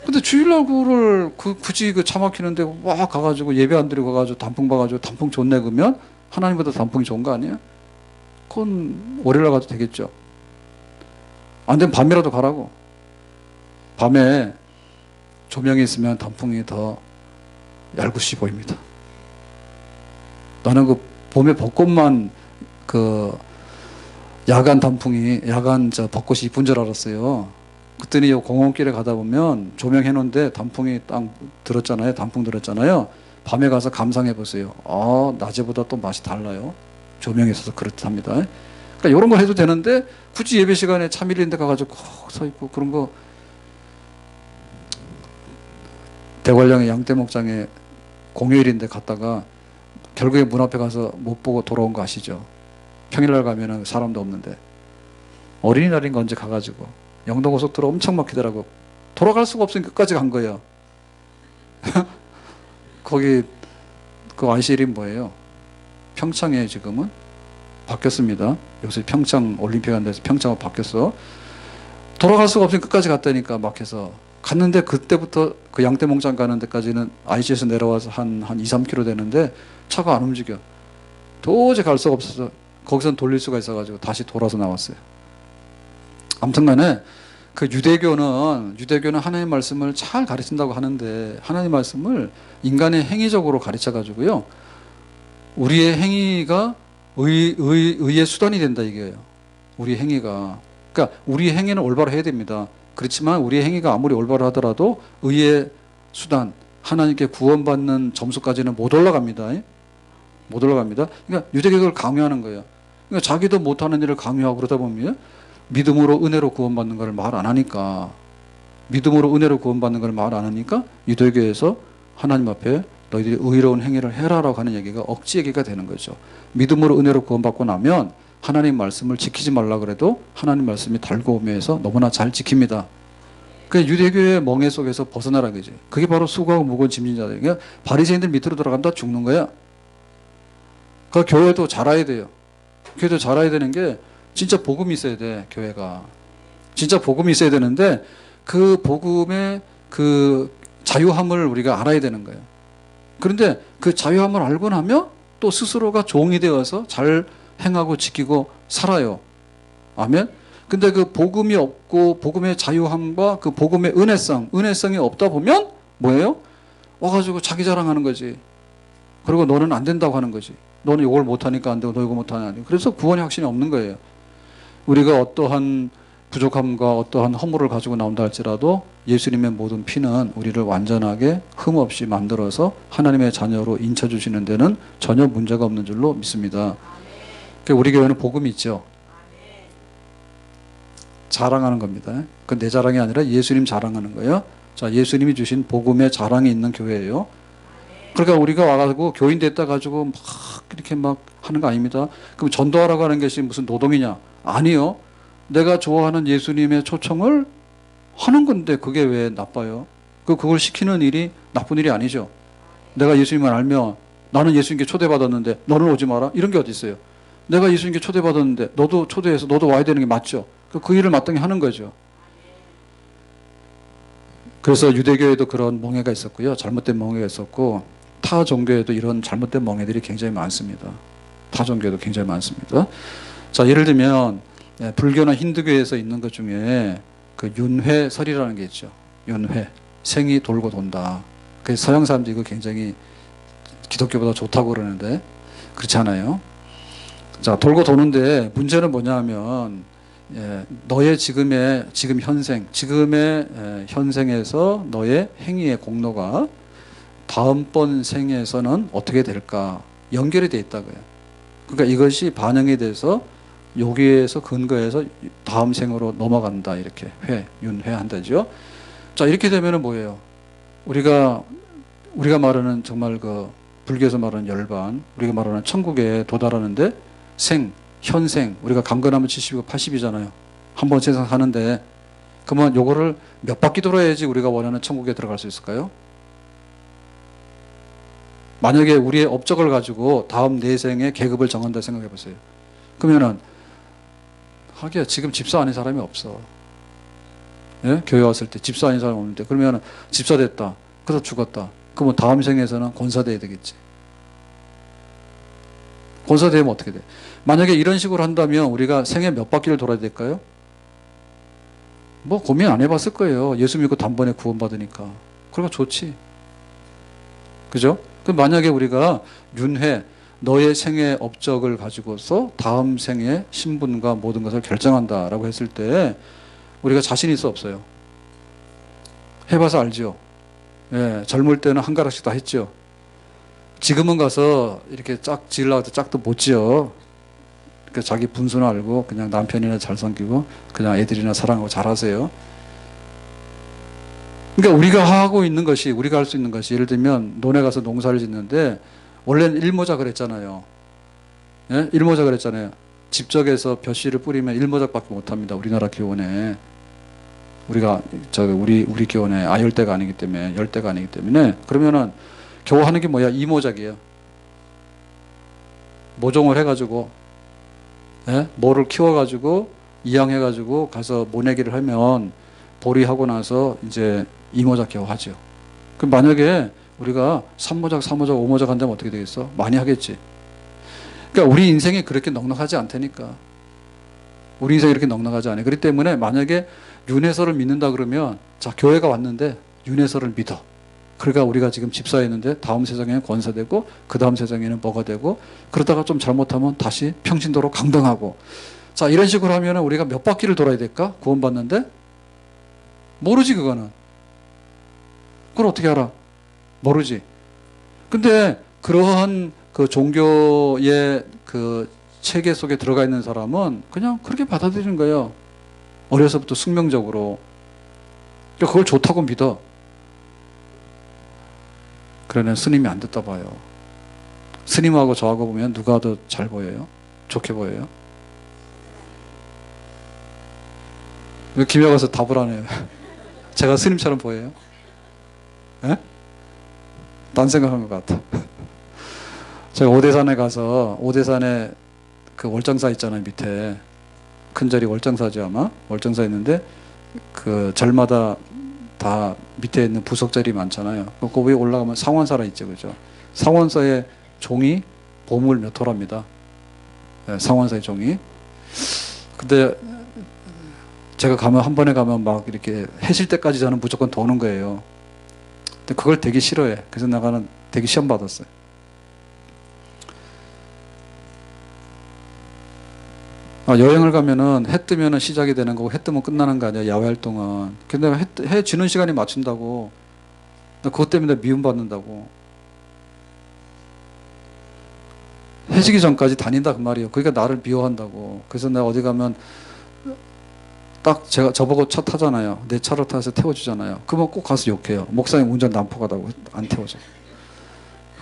근데 주일날 그를 굳이 그 차 막히는데 와 가가지고 예배 안 드리고 가가지고 단풍 봐가지고 단풍 좋네 그러면 하나님보다 단풍이 좋은 거 아니야? 그건 월요일날 가도 되겠죠. 안 되면 밤이라도 가라고. 밤에 조명이 있으면 단풍이 더 얄궂이 보입니다. 나는 그 봄에 벚꽃만 그 야간 단풍이 야간 저 벚꽃이 이쁜 줄 알았어요. 그랬더니 공원길에 가다 보면 조명해 놓은데 단풍이 딱 들었잖아요. 단풍 들었잖아요. 밤에 가서 감상해 보세요. 낮에보다 또 맛이 달라요. 조명이 있어서 그렇답니다. 그러니까 이런 거 해도 되는데 굳이 예배 시간에 차 밀린 데 가가지고 콕 서 있고 그런 거. 대관령의 양떼목장에 공휴일인데 갔다가 결국에 문 앞에 가서 못 보고 돌아온 거 아시죠? 평일날 가면은 사람도 없는데 어린이날인가 언제 가가지고 영동고속도로 엄청 막히더라고. 돌아갈 수가 없으니까 끝까지 간 거예요. 거기 그 안시 이름 뭐예요? 평창에 지금은 바뀌었습니다. 요새 평창 올림픽 한 데서 평창으로 바뀌었어. 돌아갈 수가 없으니까 끝까지 갔다니까 막혀서 갔는데 그때부터 그 양떼목장 가는 데까지는 IC에서 내려와서 한 2, 3km 되는데 차가 안 움직여. 도저히 갈 수가 없어서 거기선 돌릴 수가 있어가지고 다시 돌아서 나왔어요. 아무튼 간에 그 유대교는 하나님의 말씀을 잘 가르친다고 하는데 하나님의 말씀을 인간의 행위적으로 가르쳐가지고요. 우리의 행위가 의의 수단이 된다 이게요. 우리 행위가. 그러니까 우리 행위는 올바로 해야 됩니다. 그렇지만 우리의 행위가 아무리 올바로 하더라도 의의 수단, 하나님께 구원받는 점수까지는 못 올라갑니다. 못 올라갑니다. 그러니까 유대교를 강요하는 거예요. 그러니까 자기도 못하는 일을 강요하고 그러다 보면 믿음으로 은혜로 구원받는 걸 말 안 하니까 믿음으로 은혜로 구원받는 걸 말 안 하니까 유대교에서 하나님 앞에 너희들이 의로운 행위를 해라라고 하는 얘기가 억지 얘기가 되는 거죠. 믿음으로 은혜로 구원받고 나면 하나님 말씀을 지키지 말라 그래도 하나님 말씀이 달고오면서 너무나 잘 지킵니다. 그 유대교의 멍해 속에서 벗어나라 그지. 그게 바로 수고하고 무거운 짐진 자들. 그러니까 바리새인들 밑으로 들어가면 다 죽는 거야. 그 교회도 잘해야 돼요. 교회도 잘해야 되는 게 진짜 복음이 있어야 돼. 교회가 진짜 복음이 있어야 되는데 그 복음의 그 자유함을 우리가 알아야 되는 거예요. 그런데 그 자유함을 알고 나면 또 스스로가 종이 되어서 잘 행하고 지키고 살아요. 아멘. 근데 그 복음이 없고 복음의 자유함과 그 복음의 은혜성이 없다 보면 뭐예요? 와가지고 자기 자랑하는 거지. 그리고 너는 안 된다고 하는 거지. 너는 이걸 못하니까 안 되고 너 이거 못하냐. 그래서 구원의 확신이 없는 거예요. 우리가 어떠한 부족함과 어떠한 허물을 가지고 나온다 할지라도 예수님의 모든 피는 우리를 완전하게 흠없이 만들어서 하나님의 자녀로 인쳐주시는 데는 전혀 문제가 없는 줄로 믿습니다. 우리 교회는 복음이 있죠. 자랑하는 겁니다. 그건 내 자랑이 아니라 예수님 자랑하는 거예요. 자, 예수님이 주신 복음의 자랑이 있는 교회예요. 그러니까 우리가 와가지고 교인 됐다 가지고 막 이렇게 막 하는 거 아닙니다. 그럼 전도하라고 하는 것이 무슨 노동이냐? 아니요. 내가 좋아하는 예수님의 초청을 하는 건데 그게 왜 나빠요? 그걸 시키는 일이 나쁜 일이 아니죠. 내가 예수님을 알면 나는 예수님께 초대받았는데 너는 오지 마라? 이런 게 어디 있어요? 내가 예수님께 초대받았는데 너도 초대해서 너도 와야 되는 게 맞죠. 그 일을 마땅히 하는 거죠. 그래서 유대교에도 그런 멍해가 있었고요. 잘못된 멍해가 있었고 타 종교에도 이런 잘못된 멍해들이 굉장히 많습니다. 타 종교에도 굉장히 많습니다. 자, 예를 들면 불교나 힌두교에서 있는 것 중에 그 윤회설이라는 게 있죠. 윤회. 생이 돌고 돈다. 그래서 서양 사람들이 이거 굉장히 기독교보다 좋다고 그러는데 그렇지 않아요. 자, 돌고 도는데 문제는 뭐냐 하면 너의 지금 지금의 현생에서 너의 행위의 공로가 다음번 생에서는 어떻게 될까 연결이 돼 있다고요. 그러니까 이것이 반영이 돼서 여기에서 근거해서 다음 생으로 넘어간다 이렇게 윤회한다죠. 자, 이렇게 되면은 뭐예요? 우리가 말하는 정말 그 불교에서 말하는 열반, 우리가 말하는 천국에 도달하는데 현생, 우리가 강건하면 70이고 80이잖아요. 한 번 세상 사는데 그러면 요거를 몇 바퀴 돌아야지 우리가 원하는 천국에 들어갈 수 있을까요? 만약에 우리의 업적을 가지고 다음 네 생의 계급을 정한다 생각해 보세요. 그러면은 하기야 지금 집사 아닌 사람이 없어. 예? 교회 왔을 때 집사 아닌 사람 없는데 그러면 집사 됐다. 그래서 죽었다. 그러면 다음 생에서는 권사 돼야 되겠지. 권사 되면 어떻게 돼? 만약에 이런 식으로 한다면 우리가 생애 몇 바퀴를 돌아야 될까요? 뭐 고민 안 해봤을 거예요. 예수 믿고 단번에 구원받으니까. 그러니까 좋지. 그죠? 그럼 만약에 우리가 윤회, 너의 생애 업적을 가지고서 다음 생의 신분과 모든 것을 결정한다라고 했을 때 우리가 자신 있어 없어요? 해봐서 알죠? 예, 젊을 때는 한 가락씩 다 했죠. 지금은 가서 이렇게 짝 지으려고 해도 짝도 못 지어. 그러니까 자기 분수는 알고 그냥 남편이나 잘 섬기고 그냥 애들이나 사랑하고 잘하세요. 그러니까 우리가 하고 있는 것이 우리가 할 수 있는 것이 예를 들면 논에 가서 농사를 짓는데 원래는 일모작 그랬잖아요. 예? 일모작 그랬잖아요. 집적에서 벼씨를 뿌리면 일모작밖에 못합니다. 우리나라 기원에 우리 기원에 아열대가 아니기 때문에 열대가 아니기 때문에 그러면은 겨우 하는 게 뭐야? 이모작이에요. 모종을 해가지고 모를 키워가지고 이양해가지고 가서 모내기를 하면 보리하고 나서 이제 이모작 겨우 하죠. 그럼 만약에 우리가 3모작, 4모작, 5모작 한다면 어떻게 되겠어? 많이 하겠지. 그러니까 우리 인생이 그렇게 넉넉하지 않다니까. 우리 인생이 이렇게 넉넉하지 않아요. 그렇기 때문에 만약에 윤회설을 믿는다 그러면 자, 교회가 왔는데 윤회설을 믿어. 그러니까 우리가 지금 집사했는데 다음 세상에는 권사되고 그 다음 세상에는 뭐가 되고 그러다가 좀 잘못하면 다시 평신도로 강등하고 자, 이런 식으로 하면 우리가 몇 바퀴를 돌아야 될까? 구원받는데? 모르지 그거는. 그걸 어떻게 알아? 모르지. 근데 그러한 그 종교의 그 체계 속에 들어가 있는 사람은 그냥 그렇게 받아들이는 거예요. 어려서부터 숙명적으로. 그러니까 그걸 좋다고 믿어. 그러면 스님이 안 듣다 봐요. 스님하고 저하고 보면 누가 더 잘 보여요? 좋게 보여요? 왜 김에 가서 답을 안 해요? 제가 스님처럼 보여요? 예? 딴 생각하는 것 같아. 제가 오대산에 가서 오대산에 그 월장사 있잖아요. 밑에 큰 절이 월장사죠 아마. 월장사 있는데 그 절마다 다 밑에 있는 부석절이 많잖아요. 그 위에 올라가면 상원사라 있죠, 그죠? 상원사의 종이 보물 몇 호랍니다. 네, 상원사의 종이. 근데 제가 한 번에 가면 막 이렇게 해질 때까지 저는 무조건 도는 거예요. 근데 그걸 되게 싫어해. 그래서 나가는 되게 시험 받았어요. 여행을 가면은 해 뜨면은 시작이 되는 거고 해 뜨면 끝나는 거 아니야, 야외 활동은. 근데 해 지는 시간에 맞춘다고. 그것 때문에 미움받는다고. 해지기 전까지 다닌다 그 말이에요. 그러니까 나를 미워한다고. 그래서 내가 어디 가면 딱 제가 저보고 차 타잖아요. 내 차를 타서 태워주잖아요. 그러면 꼭 가서 욕해요. 목사님 운전 난폭하다고 안 태워줘.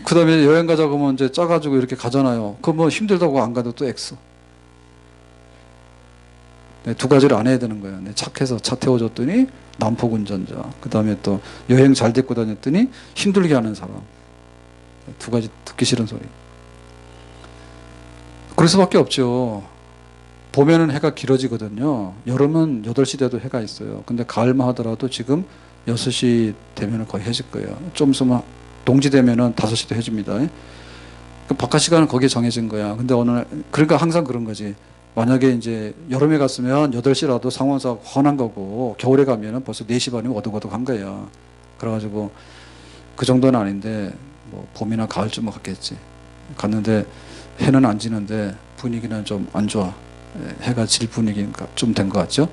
그 다음에 여행 가자고 하면 이제 짜가지고 이렇게 가잖아요. 그러면 힘들다고 안 가도 또 액수. 네, 두 가지를 안 해야 되는 거예요. 네, 착해서 차 태워줬더니 난폭 운전자. 그 다음에 또 여행 잘 데리고 다녔더니 힘들게 하는 사람. 두 가지 듣기 싫은 소리. 그럴 수밖에 없죠. 봄에는 해가 길어지거든요. 여름은 8시 돼도 해가 있어요. 근데 가을만 하더라도 지금 6시 되면 거의 해질 거예요. 좀 있으면 동지 되면은 5시도 해집니다. 그 바깥 시간은 거기에 정해진 거야. 근데 오늘, 그러니까 항상 그런 거지. 만약에 이제 여름에 갔으면 8시라도 상원사가 훤한 거고, 겨울에 가면은 벌써 4시 반이면 어둑어둑한 거야. 그래가지고 그 정도는 아닌데, 뭐 봄이나 가을쯤은 갔겠지. 갔는데 해는 안 지는데 분위기는 좀 안 좋아. 해가 질 분위기가 좀 된 것 같죠.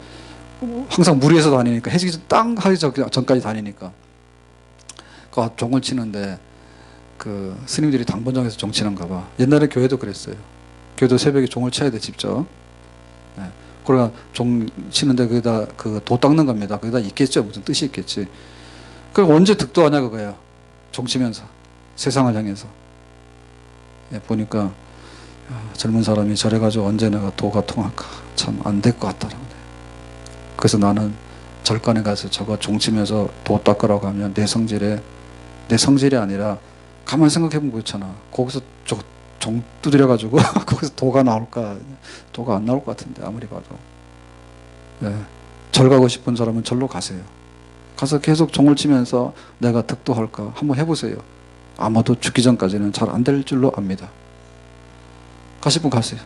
항상 무리해서 다니니까, 해지기 땅 하기 전까지 다니니까. 그 종을 치는데 그 스님들이 당번장에서 종 치는가 봐. 옛날에 교회도 그랬어요. 교회도 새벽에 종을 쳐야 돼, 직접. 네. 그러니까 종 치는데 거기다 그 도 닦는 겁니다. 거기다 있겠죠. 무슨 뜻이 있겠지. 그럼 언제 득도하냐 그거야. 종 치면서. 세상을 향해서. 네, 보니까 젊은 사람이 저래가지고 언제 내가 도가 통할까. 참 안 될 것 같더라고요. 그래서 나는 절간에 가서 저거 종치면서 도 닦으라고 하면 내 성질이 아니라 가만 생각해보면 그렇잖아. 거기서 종 두드려가지고 거기서 도가 나올까? 도가 안 나올 것 같은데 아무리 봐도. 네. 절 가고 싶은 사람은 절로 가세요. 가서 계속 종을 치면서 내가 득도할까? 한번 해보세요. 아마도 죽기 전까지는 잘 안 될 줄로 압니다. 가실 분 가세요.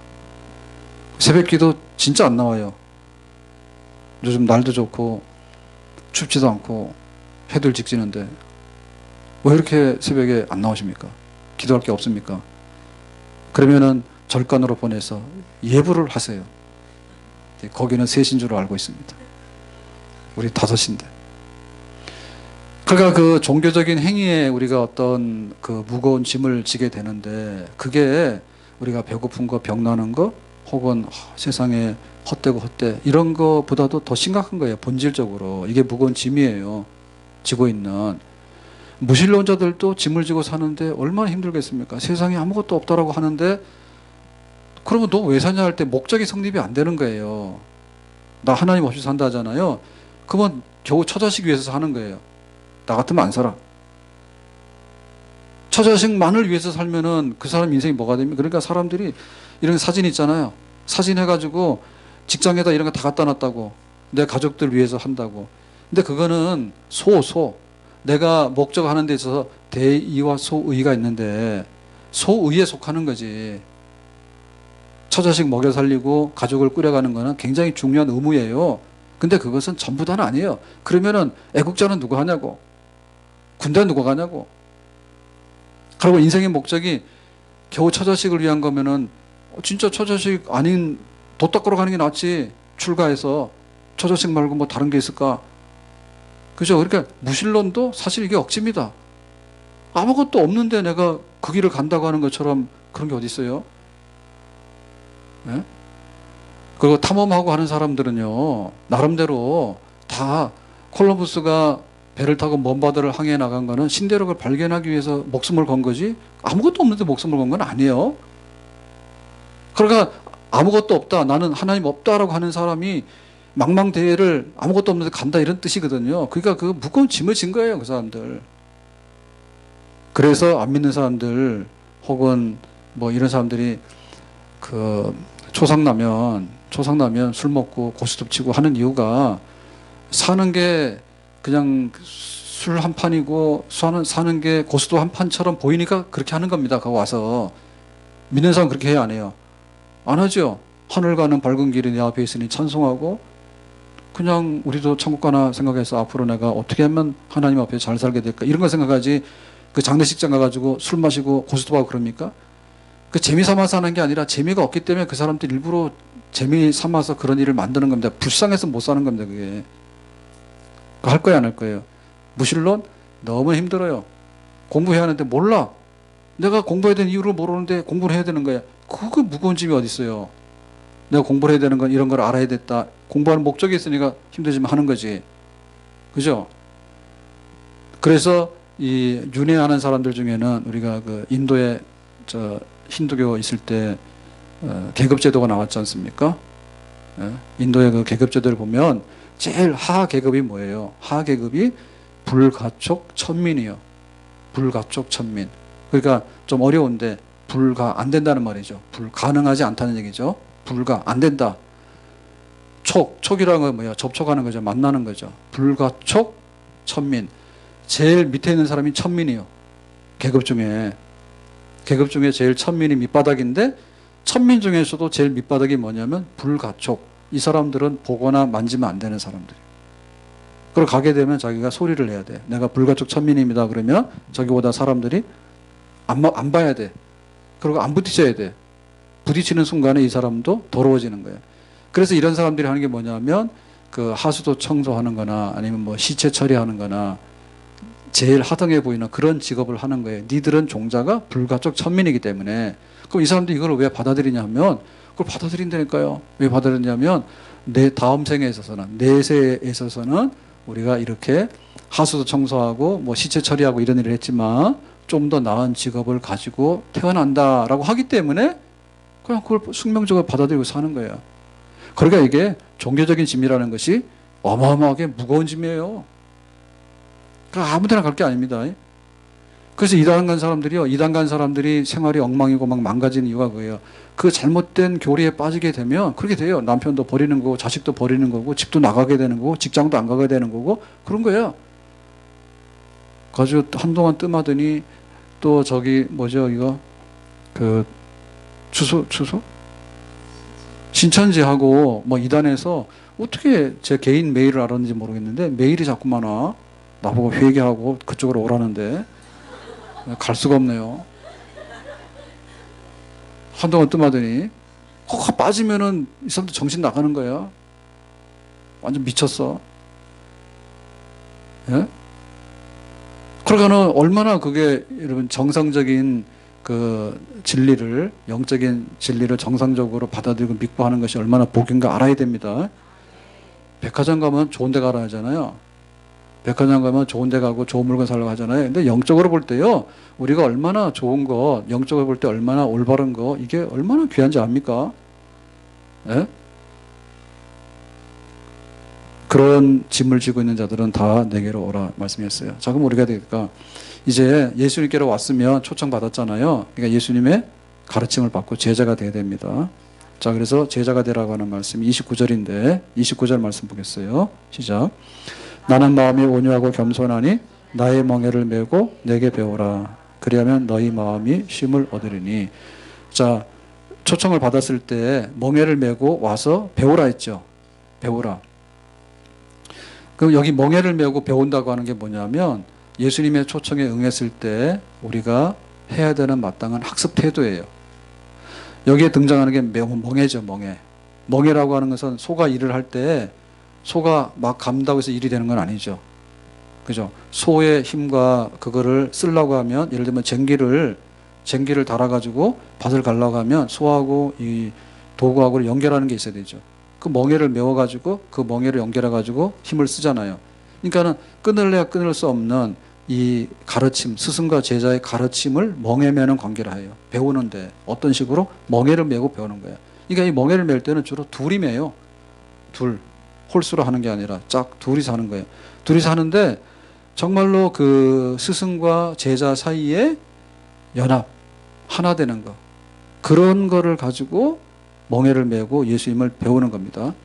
새벽기도 진짜 안 나와요. 요즘 날도 좋고 춥지도 않고 해들 직지는데 왜 이렇게 새벽에 안 나오십니까? 기도할 게 없습니까? 그러면은 절간으로 보내서 예불을 하세요. 거기는 3신 줄로 알고 있습니다. 우리 5인데. 그러니까 그 종교적인 행위에 우리가 어떤 그 무거운 짐을 지게 되는데, 그게 우리가 배고픈 거, 병나는 거, 혹은 세상에 헛되고 헛돼 이런 거보다도 더 심각한 거예요. 본질적으로 이게 무거운 짐이에요. 지고 있는. 무신론자들도 짐을 지고 사는데 얼마나 힘들겠습니까? 세상에 아무것도 없다라고 하는데, 그러면 너 왜 사냐 할 때 목적이 성립이 안 되는 거예요. 나 하나님 없이 산다 하잖아요. 그러면 겨우 처자식 위해서 사는 거예요. 나 같으면 안 살아. 처자식만을 위해서 살면은 그 사람 인생이 뭐가 됩니까? 그러니까 사람들이 이런 사진 있잖아요. 사진 해가지고 직장에다 이런 거 다 갖다 놨다고. 내 가족들 위해서 한다고. 근데 그거는 내가 목적하는 데 있어서 대의와 소의가 있는데 소의에 속하는 거지. 처자식 먹여 살리고 가족을 꾸려가는 거는 굉장히 중요한 의무예요. 근데 그것은 전부 다는 아니에요. 그러면은 애국자는 누가 하냐고. 군대는 누가 가냐고. 그리고 인생의 목적이 겨우 처자식을 위한 거면은 진짜 처자식 아닌 도 닦으러 가는 게 낫지. 출가해서 처자식 말고 뭐 다른 게 있을까. 그죠? 그러니까 무신론도 사실 이게 억지입니다. 아무것도 없는데 내가 그 길을 간다고 하는 것처럼 그런 게 어디 있어요? 네? 그리고 탐험하고 하는 사람들은요, 나름대로 다 콜럼버스가 배를 타고 먼 바다를 항해해 나간 거는 신대륙을 발견하기 위해서 목숨을 건 거지, 아무것도 없는데 목숨을 건 건 아니에요. 그러니까 아무것도 없다, 나는 하나님 없다라고 하는 사람이 망망대해를 아무것도 없는데 간다, 이런 뜻이거든요. 그러니까 그 무거운 짐을 진 거예요, 그 사람들. 그래서 안 믿는 사람들 혹은 뭐 이런 사람들이 그 초상나면 술 먹고 고스톱 치고 하는 이유가, 사는 게 그냥 술 한 판이고 사는 게 고스톱 한 판처럼 보이니까 그렇게 하는 겁니다. 거기 와서. 믿는 사람 그렇게 해야 안 해요? 안 하죠. 하늘 가는 밝은 길이 내 앞에 있으니 찬송하고, 그냥 우리도 천국 가나 생각해서 앞으로 내가 어떻게 하면 하나님 앞에 잘 살게 될까, 이런 거 생각하지. 그 장례식장 가가지고 술 마시고 고스톱하고 그럽니까? 그 재미 삼아서 하는 게 아니라 재미가 없기 때문에 그 사람들 일부러 재미 삼아서 그런 일을 만드는 겁니다. 불쌍해서 못 사는 겁니다, 그게. 할 거야, 안 할 거예요? 무신론? 너무 힘들어요. 공부해야 하는데 몰라. 내가 공부해야 되는 이유를 모르는데 공부를 해야 되는 거야. 그거 무거운 짐이 어디 있어요? 내가 공부를 해야 되는 건 이런 걸 알아야 됐다. 공부하는 목적이 있으니까 힘들지만 하는 거지. 그죠? 그래서 이 윤회하는 사람들 중에는 우리가 그 인도에 힌두교 있을 때 계급제도가 나왔지 않습니까? 예? 인도의 그 계급제도를 보면 제일 하하 계급이 뭐예요? 하하 계급이 불가촉 천민이요. 불가촉 천민. 그러니까 좀 어려운데 불가 안 된다는 말이죠. 불가능하지 않다는 얘기죠. 불가 안 된다. 촉이라는 건 뭐야? 접촉하는 거죠. 만나는 거죠. 불가촉 천민. 제일 밑에 있는 사람이 천민이요. 계급 중에 제일 천민이 밑바닥인데 천민 중에서도 제일 밑바닥이 뭐냐면 불가촉. 이 사람들은 보거나 만지면 안 되는 사람들이에요. 그리고 가게 되면 자기가 소리를 내야 돼. 내가 불가촉 천민입니다. 그러면 저기보다 사람들이 안 봐야 돼. 그리고 안 부딪혀야 돼. 부딪히는 순간에 이 사람도 더러워지는 거예요. 그래서 이런 사람들이 하는 게 뭐냐면 그 하수도 청소하는 거나 아니면 뭐 시체 처리하는 거나 제일 하등해 보이는 그런 직업을 하는 거예요. 니들은 종자가 불가촉 천민이기 때문에. 그럼 이 사람들이 이걸 왜 받아들이냐 하면 그걸 받아들인다니까요. 왜 받아들이냐면 내 다음 생에 있어서는 내세에 있어서는 우리가 이렇게 하수도 청소하고 뭐 시체 처리하고 이런 일을 했지만 좀 더 나은 직업을 가지고 태어난다라고 하기 때문에 그냥 그걸 숙명적으로 받아들이고 사는 거예요. 그러니까 이게 종교적인 짐이라는 것이 어마어마하게 무거운 짐이에요. 그러니까 아무 데나 갈 게 아닙니다. 그래서 이단 간 사람들이요. 이단 간 사람들이 생활이 엉망이고 막 망가지는 이유가 그거예요. 그 잘못된 교리에 빠지게 되면 그렇게 돼요. 남편도 버리는 거고 자식도 버리는 거고 집도 나가게 되는 거고 직장도 안 가게 되는 거고 그런 거예요. 가지고 한동안 뜸하더니 또 저기 뭐죠 이거 그 주소 신천지하고 뭐 이단에서 어떻게 제 개인 메일을 알았는지 모르겠는데 메일이 자꾸만 와. 나보고 회개하고 그쪽으로 오라는데 갈 수가 없네요. 한동안 뜸하더니 확 빠지면은 이 사람도 정신 나가는 거야. 완전 미쳤어. 예? 그러니까는 얼마나 그게 여러분 정상적인 그 진리를 영적인 진리를 정상적으로 받아들이고 믿고 하는 것이 얼마나 복인가 알아야 됩니다. 백화점 가면 좋은 데 가라 하잖아요. 백화점 가면 좋은 데 가고 좋은 물건 사려고 하잖아요. 근데 영적으로 볼 때요. 우리가 얼마나 좋은 거, 영적으로 볼 때 얼마나 올바른 거, 이게 얼마나 귀한지 압니까? 예? 그런 짐을 지고 있는 자들은 다 내게로 오라 말씀했어요. 자, 그럼 우리가 되니까 이제 예수님께로 왔으면 초청받았잖아요. 그러니까 예수님의 가르침을 받고 제자가 되어야 됩니다. 자, 그래서 제자가 되라고 하는 말씀이 29절인데 29절 말씀 보겠어요. 시작. 나는 마음이 온유하고 겸손하니 나의 멍에를 메고 내게 배우라. 그리하면 너희 마음이 쉼을 얻으리니. 자, 초청을 받았을 때 멍에를 메고 와서 배우라 했죠. 배우라. 그럼 여기 멍에를 메고 배운다고 하는 게 뭐냐면 예수님의 초청에 응했을 때 우리가 해야 되는 마땅한 학습 태도예요. 여기에 등장하는 게 멍에죠. 멍에라고 하는 것은 소가 일을 할 때 소가 막 감다고 해서 일이 되는 건 아니죠. 그죠? 소의 힘과 그거를 쓰려고 하면 예를 들면 쟁기를 달아가지고 밭을 가려고 하면 소하고 이 도구하고 연결하는 게 있어야 되죠. 그 멍에를 메워가지고 그 멍에를 연결해가지고 힘을 쓰잖아요. 그러니까는 끊을래야 끊을 수 없는 이 가르침, 스승과 제자의 가르침을 멍에 매는 관계라 해요. 배우는데 어떤 식으로 멍에를 메고 배우는 거예요. 그러니까 이 멍에를 맬 때는 주로 둘이 매요. 홀수로 하는 게 아니라 둘이서 하는 거예요. 둘이서 하는데 정말로 그 스승과 제자 사이에 연합, 하나 되는 거. 그런 거를 가지고 멍에를 메고 예수님을 배우는 겁니다.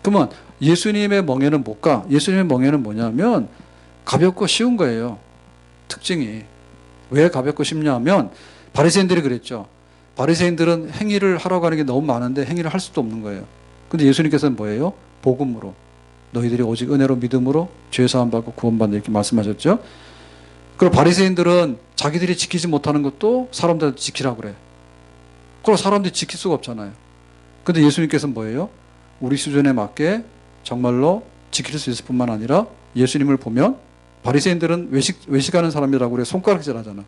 그러면 예수님의 멍에는 뭘까? 예수님의 멍에는 뭐냐면 가볍고 쉬운 거예요. 특징이. 왜 가볍고 쉽냐 하면 바리새인들이 그랬죠. 바리새인들은 행위를 하라고 하는 게 너무 많은데 행위를 할 수도 없는 거예요. 근데 예수님께서는 뭐예요? 복음으로. 너희들이 오직 은혜로 믿음으로 죄 사함 받고 구원받는다 이렇게 말씀하셨죠. 그리고 바리새인들은 자기들이 지키지 못하는 것도 사람들한테 지키라고 그래. 그럼 사람들이 지킬 수가 없잖아요. 근데 예수님께서는 뭐예요? 우리 수준에 맞게 정말로 지킬 수 있을 뿐만 아니라 예수님을 보면 바리새인들은 외식하는 사람이라고 그래 손가락질 하잖아.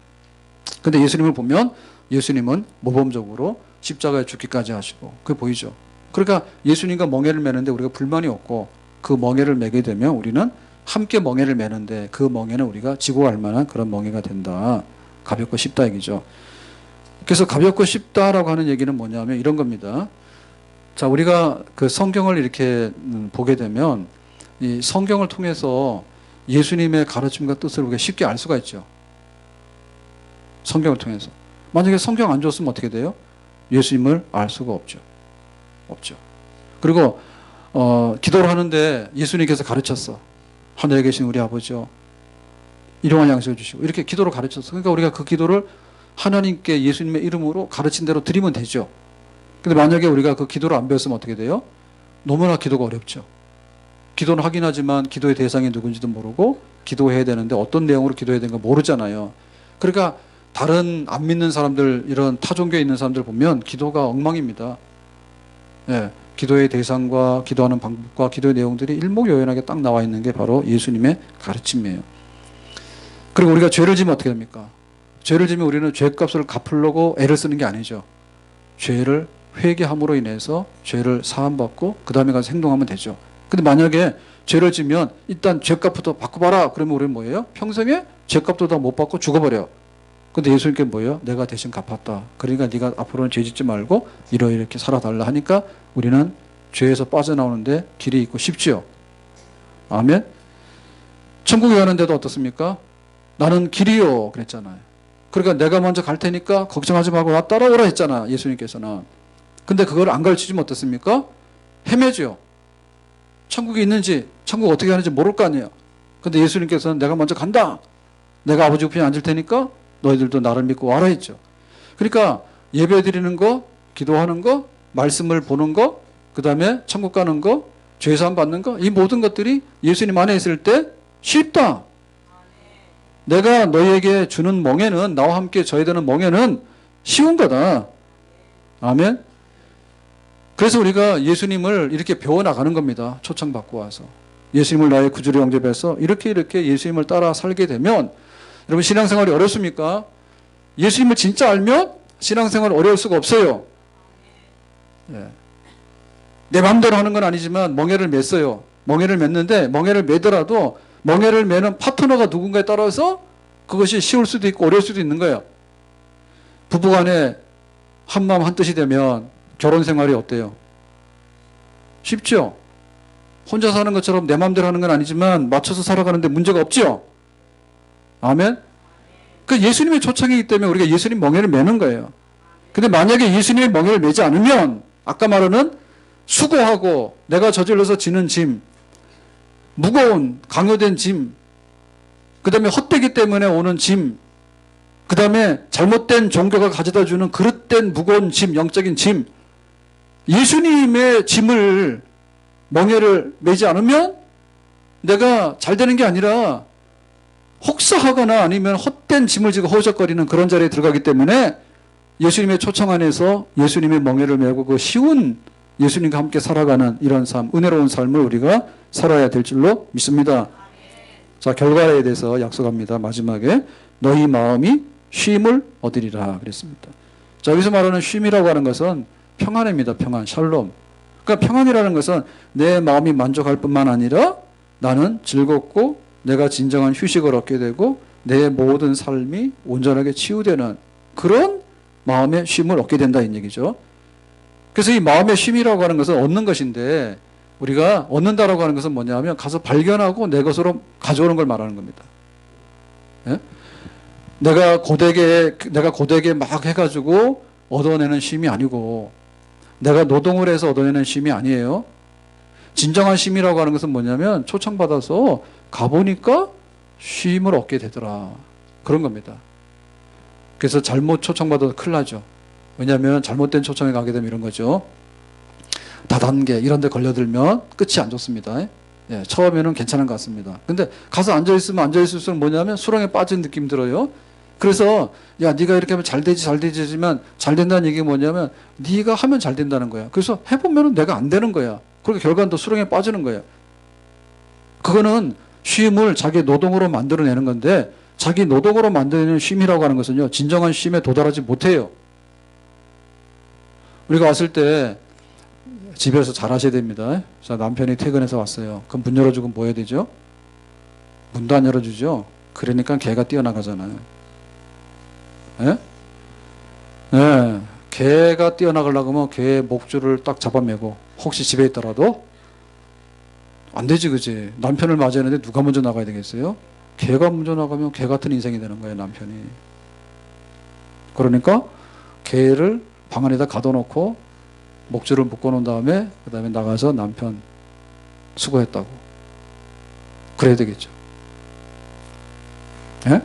근데 예수님을 보면 예수님은 모범적으로 십자가에 죽기까지 하시고 그게 보이죠. 그러니까 예수님과 멍에를 매는데 우리가 불만이 없고 그 멍에를 매게 되면 우리는 함께 멍에를 매는데 그 멍에는 우리가 지고 갈 만한 그런 멍에가 된다. 가볍고 쉽다 얘기죠. 그래서 가볍고 쉽다라고 하는 얘기는 뭐냐면 이런 겁니다. 자, 우리가 그 성경을 이렇게 보게 되면 이 성경을 통해서 예수님의 가르침과 뜻을 우리가 쉽게 알 수가 있죠. 성경을 통해서. 만약에 성경 안 줬으면 어떻게 돼요? 예수님을 알 수가 없죠. 없죠. 그리고 기도를 하는데 예수님께서 가르쳤어. 하늘에 계신 우리 아버지요, 일용할 양식을 주시고, 이렇게 기도를 가르쳤어. 그러니까 우리가 그 기도를 하나님께 예수님의 이름으로 가르친 대로 드리면 되죠. 근데 만약에 우리가 그 기도를 안 배웠으면 어떻게 돼요? 너무나 기도가 어렵죠. 기도는 하긴 하지만 기도의 대상이 누군지도 모르고 기도해야 되는데 어떤 내용으로 기도해야 되는가 모르잖아요. 그러니까 다른 안 믿는 사람들, 이런 타종교에 있는 사람들 보면 기도가 엉망입니다. 예, 기도의 대상과 기도하는 방법과 기도의 내용들이 일목요연하게 딱 나와 있는 게 바로 예수님의 가르침이에요. 그리고 우리가 죄를 지면 어떻게 됩니까? 죄를 지면 우리는 죄값을 갚으려고 애를 쓰는 게 아니죠. 죄를 회개함으로 인해서 죄를 사함받고 그 다음에 가서 행동하면 되죠. 근데 만약에 죄를 지면 일단 죄값부터 바꿔봐라 그러면 우리는 뭐예요? 평생에 죄값도 다 못 받고 죽어버려. 근데 예수님께 뭐예요? 내가 대신 갚았다. 그러니까 네가 앞으로는 죄 짓지 말고 이렇게 살아달라 하니까 우리는 죄에서 빠져나오는데 길이 있고 쉽지요. 아멘. 천국에 가는데도 어떻습니까? 나는 길이요 그랬잖아요. 그러니까 내가 먼저 갈 테니까 걱정하지 말고 나 따라오라 했잖아, 예수님께서는. 근데 그걸 안 가르치시면 어떻습니까? 헤매죠. 천국이 있는지, 천국 어떻게 하는지 모를 거 아니에요. 근데 예수님께서는 내가 먼저 간다. 내가 아버지 우편에 앉을 테니까 너희들도 나를 믿고 와라 했죠. 그러니까 예배 드리는 거, 기도하는 거, 말씀을 보는 거, 그 다음에 천국 가는 거, 죄사함 받는 거, 이 모든 것들이 예수님 안에 있을 때 쉽다. 내가 너희에게 주는 멍에는, 나와 함께 져야 되는 멍에는 쉬운 거다. 아멘. 그래서 우리가 예수님을 이렇게 배워나가는 겁니다. 초청받고 와서. 예수님을 나의 구주로 영접해서 이렇게 예수님을 따라 살게 되면, 여러분 신앙생활이 어렵습니까? 예수님을 진짜 알면 신앙생활 어려울 수가 없어요. 예. 내 마음대로 하는 건 아니지만 멍에를 맸어요. 멍에를 맸는데 멍에를 매더라도 멍에를 매는 파트너가 누군가에 따라서 그것이 쉬울 수도 있고 어려울 수도 있는 거예요. 부부간에 한마음 한뜻이 되면 결혼 생활이 어때요? 쉽죠? 혼자 사는 것처럼 내 마음대로 하는 건 아니지만 맞춰서 살아가는데 문제가 없죠? 아멘? 그 예수님의 초청이기 때문에 우리가 예수님 멍에를 매는 거예요. 근데 만약에 예수님의 멍에를 매지 않으면 아까 말하는 수고하고 내가 저질러서 지는 짐, 무거운 강요된 짐, 그 다음에 헛되기 때문에 오는 짐, 그 다음에 잘못된 종교가 가져다주는 그릇된 무거운 짐, 영적인 짐, 예수님의 짐을 멍에를 매지 않으면 내가 잘 되는 게 아니라 혹사하거나 아니면 헛된 짐을 지고 허우적거리는 그런 자리에 들어가기 때문에 예수님의 초청 안에서 예수님의 멍에를 메고 그 쉬운 예수님과 함께 살아가는 이런 삶, 은혜로운 삶을 우리가 살아야 될 줄로 믿습니다. 자, 결과에 대해서 약속합니다. 마지막에 너희 마음이 쉼을 얻으리라 그랬습니다. 자, 여기서 말하는 쉼이라고 하는 것은 평안입니다. 평안, 샬롬. 그러니까 평안이라는 것은 내 마음이 만족할 뿐만 아니라 나는 즐겁고 내가 진정한 휴식을 얻게 되고 내 모든 삶이 온전하게 치유되는 그런 마음의 쉼을 얻게 된다 이 얘기죠. 그래서 이 마음의 쉼이라고 하는 것은 얻는 것인데 우리가 얻는다라고 하는 것은 뭐냐면 가서 발견하고 내 것으로 가져오는 걸 말하는 겁니다. 예? 내가 고되게 막 해가지고 얻어내는 쉼이 아니고 내가 노동을 해서 얻어내는 쉼이 아니에요. 진정한 쉼이라고 하는 것은 뭐냐면 초청받아서 가보니까 쉼을 얻게 되더라. 그런 겁니다. 그래서 잘못 초청받아서 큰일 나죠. 왜냐하면 잘못된 초청에 가게 되면 이런 거죠. 다단계 이런 데 걸려들면 끝이 안 좋습니다. 예, 처음에는 괜찮은 것 같습니다. 근데 가서 앉아있으면 앉아있을수록 뭐냐면 수렁에 빠진 느낌 들어요. 그래서 야 네가 이렇게 하면 잘 되지만 잘 된다는 얘기가 뭐냐면 네가 하면 잘 된다는 거야. 그래서 해보면 내가 안 되는 거야. 그러니까 결과는 또 수렁에 빠지는 거야. 그거는 쉼을 자기 노동으로 만들어내는 건데 자기 노동으로 만드는 쉼이라고 하는 것은요 진정한 쉼에 도달하지 못해요. 우리가 왔을 때 집에서 잘 하셔야 됩니다. 자, 남편이 퇴근해서 왔어요. 그럼 문 열어주고 뭐 해야 되죠? 문도 안 열어주죠. 그러니까 개가 뛰어나가잖아요. 예? 예. 개가 뛰어나가려고 하면 개의 목줄을 딱 잡아매고 혹시 집에 있더라도 안 되지, 그지? 남편을 맞이해야 하는데 누가 먼저 나가야 되겠어요? 개가 먼저 나가면 개 같은 인생이 되는 거예요, 남편이. 그러니까 개를 방 안에다 가둬놓고 목줄을 묶어놓은 다음에 그 다음에 나가서 남편 수고했다고 그래야 되겠죠. 예?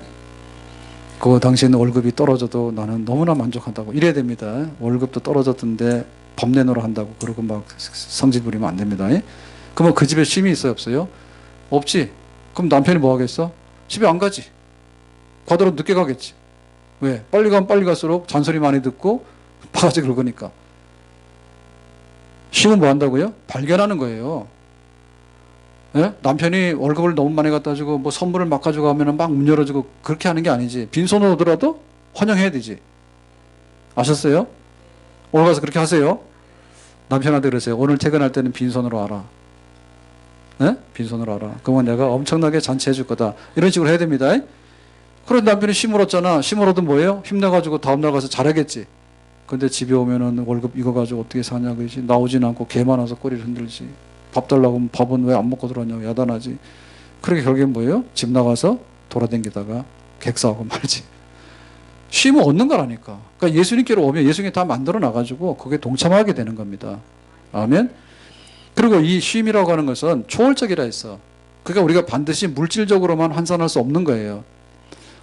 그 당시에는 월급이 떨어져도 나는 너무나 만족한다고 이래야 됩니다. 월급도 떨어졌던데 밥 내놓으라 한다고 그러고 막 성질 부리면 안 됩니다. 예? 그러면 그 집에 쉼이 있어요, 없어요? 없지. 그럼 남편이 뭐 하겠어? 집에 안 가지. 가더라도 늦게 가겠지. 왜? 빨리 가면 빨리 갈수록 잔소리 많이 듣고 바가지 긁으니까. 쉼은 뭐 한다고요? 발견하는 거예요. 예? 남편이 월급을 너무 많이 갖다 주고 뭐 선물을 막 가지고 가면 막 문 열어주고 그렇게 하는 게 아니지. 빈손으로 오더라도 환영해야 되지. 아셨어요? 오늘 가서 그렇게 하세요. 남편한테 그러세요. 오늘 퇴근할 때는 빈손으로 와라. 예? 빈손으로 와라. 그러면 내가 엄청나게 잔치해 줄 거다. 이런 식으로 해야 됩니다. 그래서 남편이 힘을얻잖아. 힘을얻으면 뭐예요? 힘내가지고 다음날 가서 잘하겠지. 근데 집에 오면은 월급 이거 가지고 어떻게 사냐 그러지. 나오진 않고 개 많아서 꼬리를 흔들지. 밥 달라고 하면 밥은 왜 안 먹고 들어왔냐고 야단하지. 그렇게 결국엔 뭐예요? 집 나가서 돌아다니다가 객사하고 말지. 쉼을 얻는 거라니까. 그러니까 예수님께로 오면 예수님이 다 만들어 놔가지고 그게 동참하게 되는 겁니다. 아멘. 그리고 이 쉼이라고 하는 것은 초월적이라 했어. 그러니까 우리가 반드시 물질적으로만 환산할 수 없는 거예요.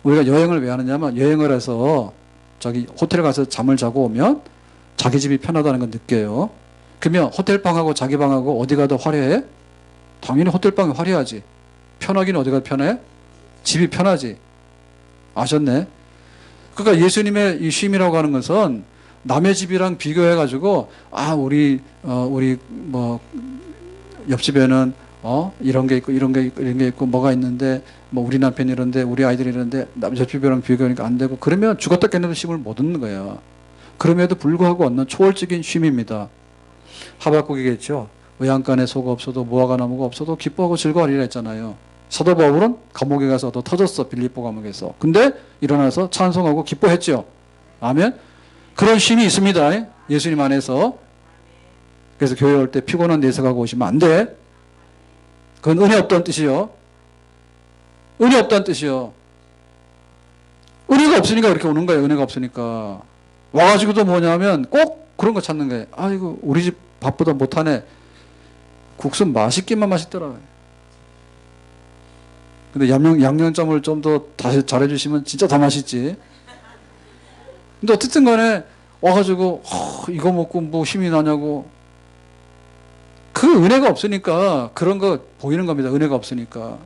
우리가 여행을 왜 하느냐면 여행을 해서 저기 호텔 가서 잠을 자고 오면 자기 집이 편하다는 걸 느껴요. 그러면 호텔 방하고 자기 방하고 어디가 더 화려해? 당연히 호텔 방이 화려하지. 편하기는 어디가 편해? 집이 편하지. 아셨네? 그러니까 예수님의 이 쉼이라고 하는 것은 남의 집이랑 비교해 가지고 우리 뭐 옆집에는 이런 게 있고 이런 게 있고 이런 게 있고 뭐가 있는데 뭐 우리 남편이 이런데 우리 아이들이 이런데 남의 집이랑 비교하니까 안 되고 그러면 죽었다 깨어나도 쉼을 못 얻는 거야. 그럼에도 불구하고 얻는 초월적인 쉼입니다. 하박국이겠죠. 외양간에 소가 없어도 무화과 나무가 없어도 기뻐하고 즐거워하리라 했잖아요. 사도 바울은 감옥에 가서 더 터졌어. 빌립보 감옥에서. 근데 일어나서 찬송하고 기뻐했죠. 아멘. 그런 쉼이 있습니다. 예수님 안에서. 그래서 교회 올 때 피곤한 내색하고 오시면 안 돼. 그건 은혜 없다는 뜻이요. 은혜 없다는 뜻이요. 은혜가 없으니까 그렇게 오는 거예요. 은혜가 없으니까. 와가지고도 뭐냐면 꼭 그런 거 찾는 거예요. 아이고 우리 집 밥보다 못하네. 국수 맛있기만 맛있더라. 근데 양념장을 좀 더 다시 잘해주시면 진짜 더 맛있지. 근데 어쨌든 간에 와가지고 이거 먹고 뭐 힘이 나냐고. 그 은혜가 없으니까 그런 거 보이는 겁니다. 은혜가 없으니까.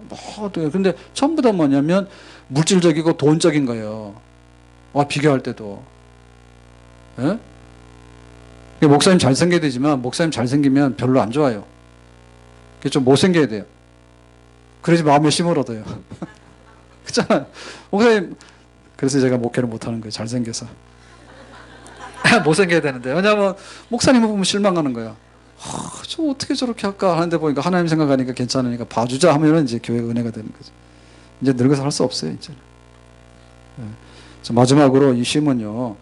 근데 전부 다 뭐냐면 물질적이고 돈적인 거예요. 비교할 때도. 예? 목사님 잘생겨야 되지만 목사님 잘생기면 별로 안 좋아요. 좀 못생겨야 돼요. 그래야지 마음의 힘을 얻어요. 그렇잖아요. 목사님 그래서 제가 목회를 못하는 거예요. 잘생겨서. 못생겨야 되는데. 왜냐하면 목사님을 보면 실망하는 거야. 저 어떻게 저렇게 할까 하는데 보니까 하나님 생각하니까 괜찮으니까 봐주자 하면은 이제 교회가 은혜가 되는 거죠. 이제 늙어서 할 수 없어요. 이제는. 네. 마지막으로 이 쉼은요.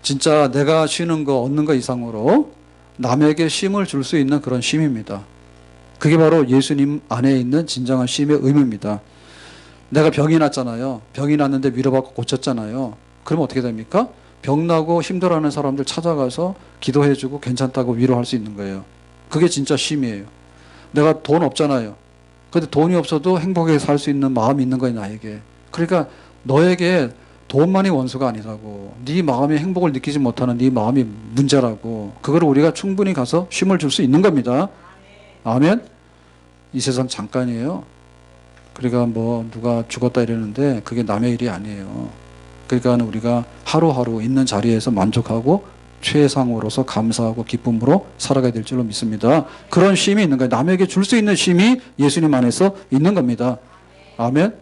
진짜 내가 쉬는 거 얻는 거 이상으로 남에게 쉼을 줄 수 있는 그런 쉼입니다. 그게 바로 예수님 안에 있는 진정한 쉼의 의미입니다. 내가 병이 났잖아요. 병이 났는데 위로받고 고쳤잖아요. 그러면 어떻게 됩니까? 병나고 힘들어하는 사람들 찾아가서 기도해주고 괜찮다고 위로할 수 있는 거예요. 그게 진짜 쉼이에요. 내가 돈 없잖아요. 근데 돈이 없어도 행복하게 살 수 있는 마음이 있는 거예요, 나에게. 그러니까 너에게 돈만이 원수가 아니라고. 네 마음의 행복을 느끼지 못하는 네 마음이 문제라고. 그걸 우리가 충분히 가서 쉼을 줄 수 있는 겁니다. 아멘. 이 세상 잠깐이에요. 그러니까 뭐 누가 죽었다 이러는데 그게 남의 일이 아니에요. 그러니까 우리가 하루하루 있는 자리에서 만족하고 최상으로서 감사하고 기쁨으로 살아가야 될 줄로 믿습니다. 그런 쉼이 있는 거예요. 남에게 줄 수 있는 쉼이 예수님 안에서 있는 겁니다. 아멘.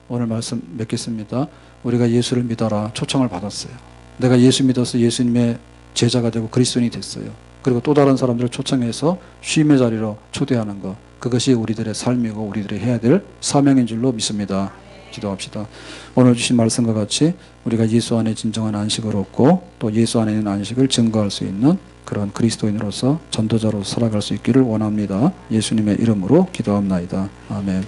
오늘 말씀 맺겠습니다. 우리가 예수를 믿어라 초청을 받았어요. 내가 예수 믿어서 예수님의 제자가 되고 그리스도인이 됐어요. 그리고 또 다른 사람들을 초청해서 쉼의 자리로 초대하는 것. 그것이 우리들의 삶이고 우리들이 해야 될 사명인 줄로 믿습니다. 기도합시다. 오늘 주신 말씀과 같이 우리가 예수 안에 진정한 안식을 얻고 또 예수 안에 있는 안식을 증거할 수 있는 그런 그리스도인으로서 전도자로 살아갈 수 있기를 원합니다. 예수님의 이름으로 기도합나이다. 아멘.